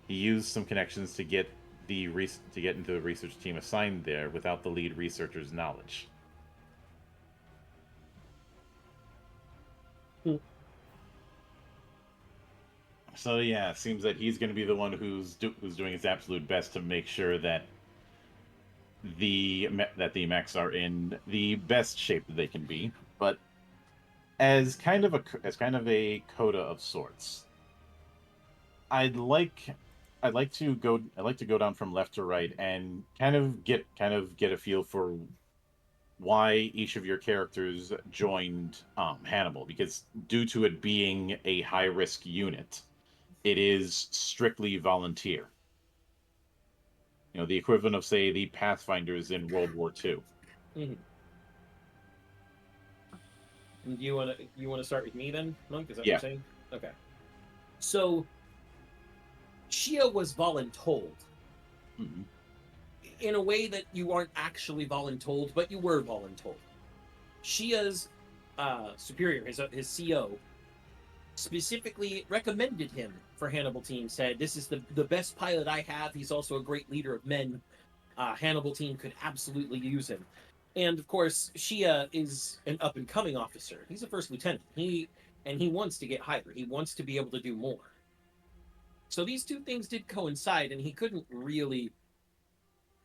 he used some connections to get into the research team assigned there without the lead researcher's knowledge. So yeah, it seems that he's going to be the one who's doing his absolute best to make sure that the mechs are in the best shape that they can be, but as kind of a coda of sorts. I'd like I like to go down from left to right and kind of get a feel for why each of your characters joined Hannibal, because due to it being a high risk unit, it is strictly volunteer. You know, the equivalent of, say, the Pathfinders in World War II. Mhm. And you wanna start with me then, Monk? Is that what Yeah. you're saying? Okay. So Shia was voluntold Mhm. in a way that you aren't actually voluntold, but you were voluntold. Shia's superior, his CO, specifically recommended him for Hannibal team. Said, "This is the best pilot I have. He's also a great leader of men. Hannibal team could absolutely use him." And of course, Shia is an up and coming officer. He's a first lieutenant. He wants to get higher. He wants to be able to do more. So these two things did coincide, and he couldn't really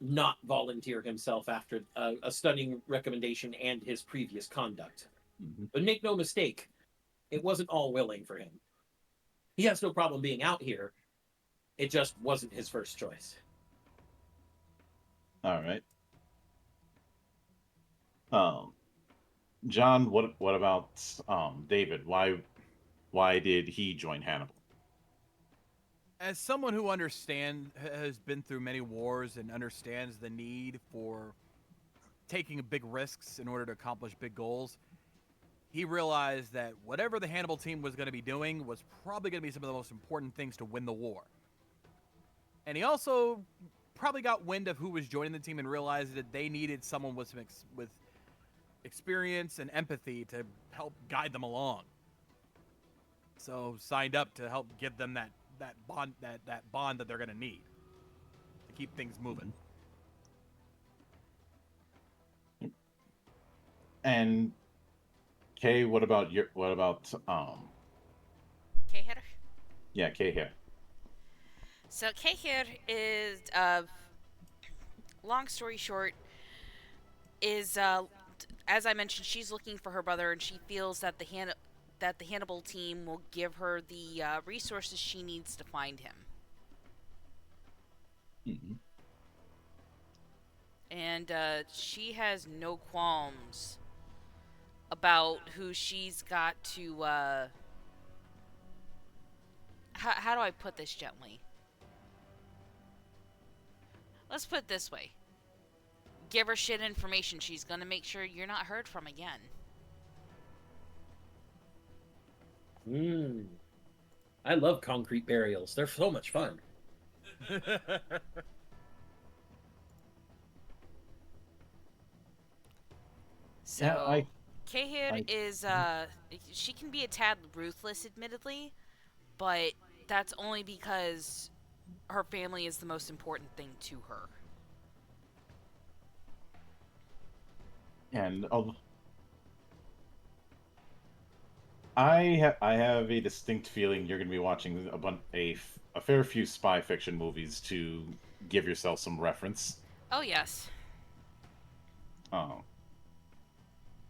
not volunteer himself after a stunning recommendation and his previous conduct. Mhm. But make no mistake, it wasn't all willing for him. He has no problem being out here. It just wasn't his first choice. All right. Um, John, what about David? Why did he join Hannibal? As someone who has been through many wars and understands the need for taking big risks in order to accomplish big goals, he realized that whatever the Hannibal team was going to be doing was probably going to be some of the most important things to win the war. And he also probably got wind of who was joining the team and realized that they needed someone with with experience and empathy to help guide them along. So signed up to help give them that bond that they're going to need to keep things moving. And Kay, what about Okay, Heather. yeah, Kay here. So Kay here is, long story short, is as I mentioned, she's looking for her brother, and she feels that the Hannibal team will give her the resources she needs to find him. Mhm. And she has no qualms about who she's got to. How do I put this gently? Let's put it this way. Give her shit information. She's gonna make sure you're not heard from again. I love concrete burials. They're so much fun. So, Yeah, Kahir is, she can be a tad ruthless, admittedly, but that's only because her family is the most important thing to her. and I have a distinct feeling you're going to be watching a fair few spy fiction movies to give yourself some reference. Oh, yes. Oh.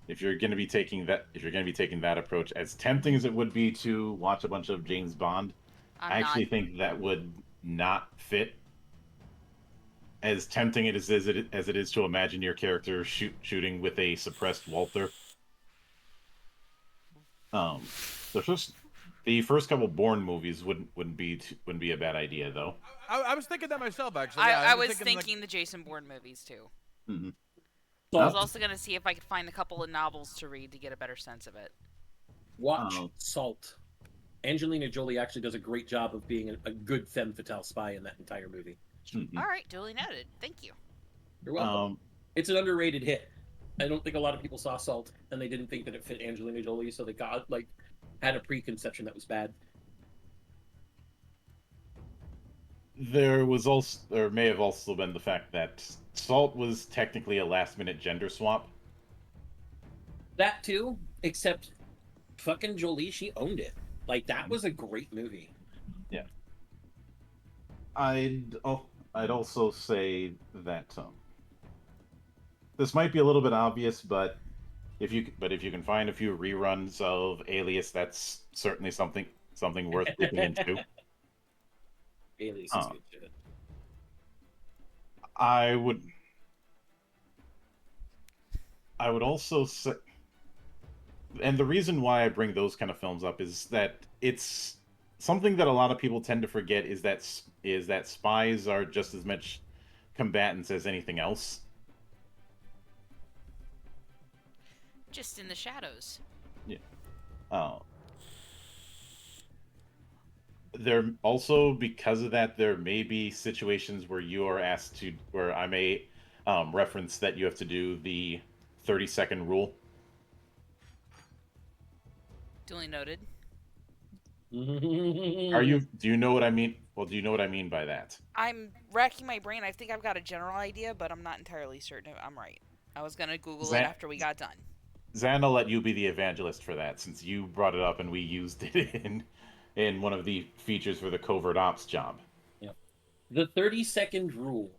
If you're going to be taking that approach, as tempting as it would be to watch a bunch of James Bond, I actually think that would not fit. As tempting as it is to imagine your character shooting with a suppressed Walther. Um, the first couple Bourne movies wouldn't be a bad idea though. I was thinking that myself, actually. I was thinking the Jason Bourne movies, too. Mm-hmm. I was also going to see if I could find a couple of novels to read to get a better sense of it. Watch Salt. Angelina Jolie actually does a great job of being a good femme fatale spy in that entire movie. Mm-hmm. All right, duly noted. Thank you. You're welcome. It's an underrated hit. I don't think a lot of people saw Salt, and they didn't think that it fit Angelina Jolie, so they had a preconception that was bad. There may have also been the fact that Salt was technically a last-minute gender swap. That too, except fucking Jolie, she owned it. Like, that was a great movie. Yeah. I'd also say that this might be a little bit obvious, but if you can find a few reruns of Alias, that's certainly something worth looking into. Alias is Oh. good shit. I would also say, and the reason why I bring those kind of films up is that it's something that a lot of people tend to forget is that spies are just as much combatants as anything else. Just in the shadows. Yeah. Uh, there also, because of that, there may be situations where you are asked to, where I may reference that you have to do the 30-second rule. Duly noted. Do you know what I mean? Well, do you know what I mean by that? I'm racking my brain. I think I've got a general idea, but I'm not entirely certain if I'm right. I was gonna Google it Zan, after we got done. Zan, I'll let you be the evangelist for that, since you brought it up and we used it in one of the features for the covert ops job. Yep. The 30-second rule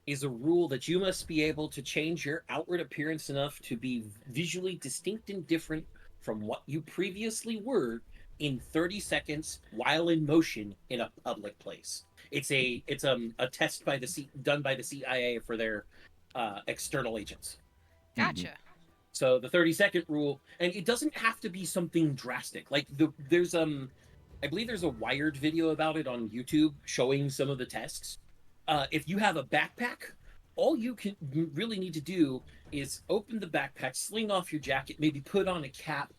is a rule that you must be able to change your outward appearance enough to be visually distinct and different from what you previously were in 30 seconds while in motion in a public place. It's a test done by the CIA for their external agents. Gotcha. So the 30-second rule, and it doesn't have to be something drastic. Like there's I believe there's a Wired video about it on YouTube showing some of the tests. If you have a backpack, all you really need to do is open the backpack, sling off your jacket, maybe put on a cap,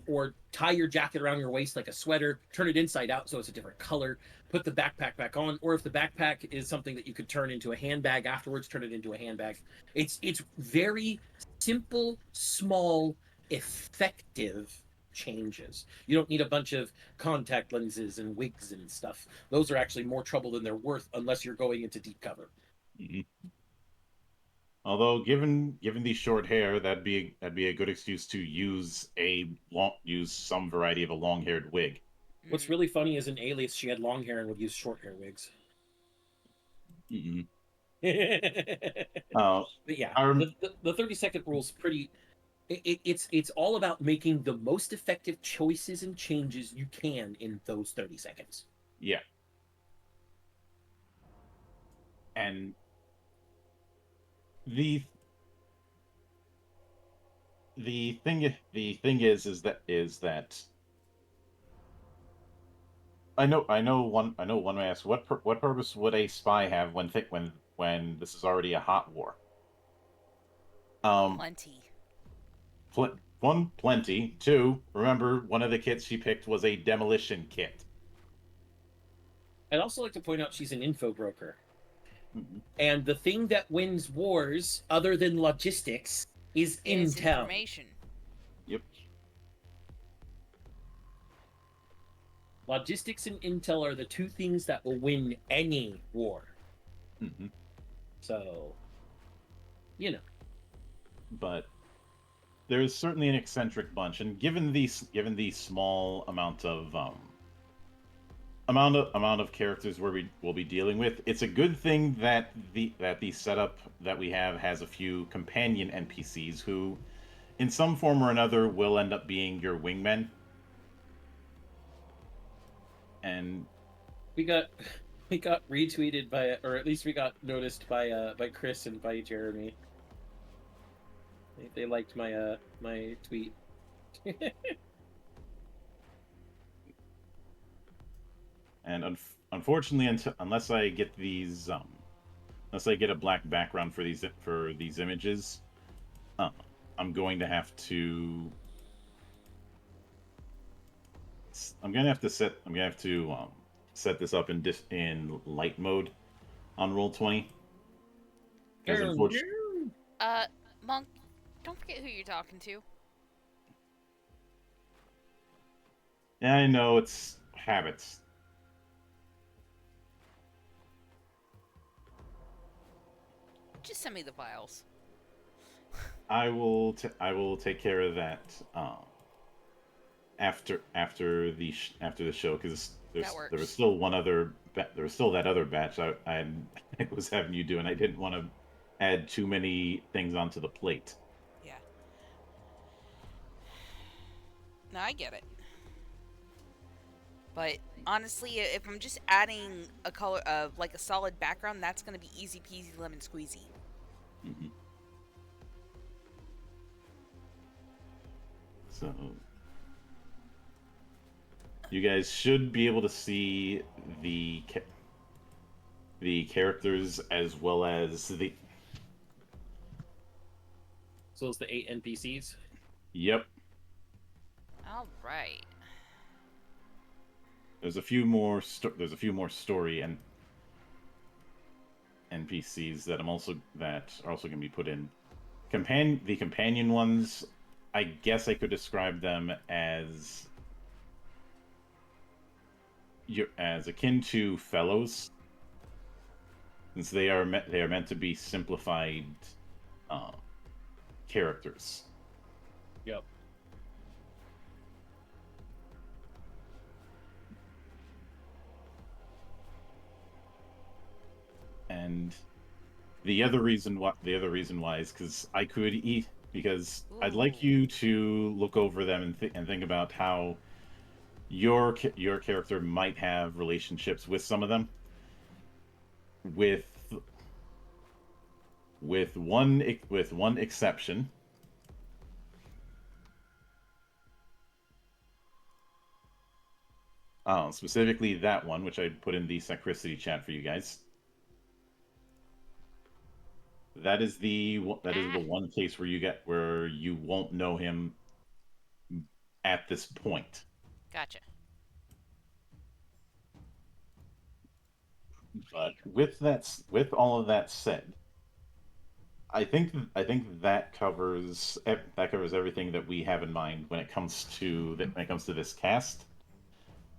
or tie your jacket around your waist like a sweater, turn it inside out so it's a different color, put the backpack back on, or if the backpack is something that you could turn into a handbag afterwards, turn it into a handbag. It's very simple, small, effective changes. You don't need a bunch of contact lenses and wigs and stuff. Those are actually more trouble than they're worth unless you're going into deep cover. Mm-hmm. Although, given the short hair, that'd be a good excuse to use some variety of a long-haired wig. What's really funny is in Alias, she had long hair and would use short hair wigs. Mm-mm. But yeah, Our, the 30-second rule is pretty. It's all about making the most effective choices and changes you can in those 30 seconds. yeah, and the the thing is that I know one may ask what purpose would a spy have when this is already a hot war? Plenty. One, plenty. Two, remember one of the kits she picked was a demolition kit. I'd also like to point out she's an info broker. Mm-hmm. And the thing that wins wars, other than logistics, is intel. Information. Yep. Logistics and intel are the two things that will win any war. Mm-hmm. So, you know. But there is certainly an eccentric bunch, and given the small amount of characters we'll be dealing with, it's a good thing that the setup that we have has a few companion NPCs who, in some form or another, will end up being your wingmen. And we got retweeted by, or at least we got noticed by Chris and by Jeremy. They liked my my tweet. And unfortunately, unless I get unless I get a black background for these images, I'm going to have to. I'm gonna have to set this up in light mode on Roll20. Because unfortunately, Monk, don't forget who you're talking to. yeah, I know it's habits. Just send me the files. I will take care of that after the show, because there was still that other batch I was having you do, and I didn't want to add too many things onto the plate. Yeah. No, I get it. But honestly, if I'm just adding a color of like a solid background, that's gonna be easy peasy lemon squeezy. Mm-hmm. So you guys should be able to see the characters as well as the. So it's the 8 NPCs. Yep. All right. There's a few more. There's a few more story and NPCs that are also going to be put in. The companion ones, I guess I could describe them as akin to fellows, since they are meant to be simplified uh, characters. Yep. And the other reason why is because I'd like Ooh. you to look over them and think about how your character might have relationships with some of them, with one exception. Specifically that one, which I put in the Sacristity chat for you guys. That is the one case where you won't know him at this point. Gotcha. But with all of that said, I think that covers everything that we have in mind when it comes to this cast.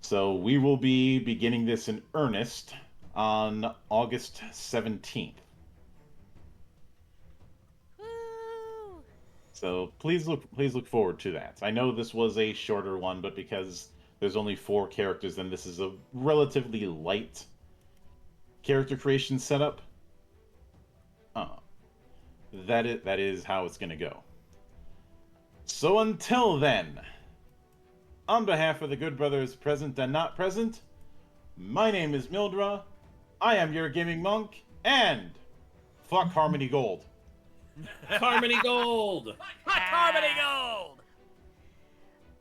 So we will be beginning this in earnest on August 17th. Woo! So please look forward to that. I know this was a shorter one, but because there's only 4 characters, and this is a relatively light character creation setup. That is how it's gonna go. So until then, on behalf of the good brothers present and not present, my name is Mildra. I am your gaming monk, and fuck Harmony Gold. Harmony Gold. Harmony Gold!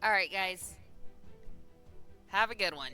All right, guys. Have a good one.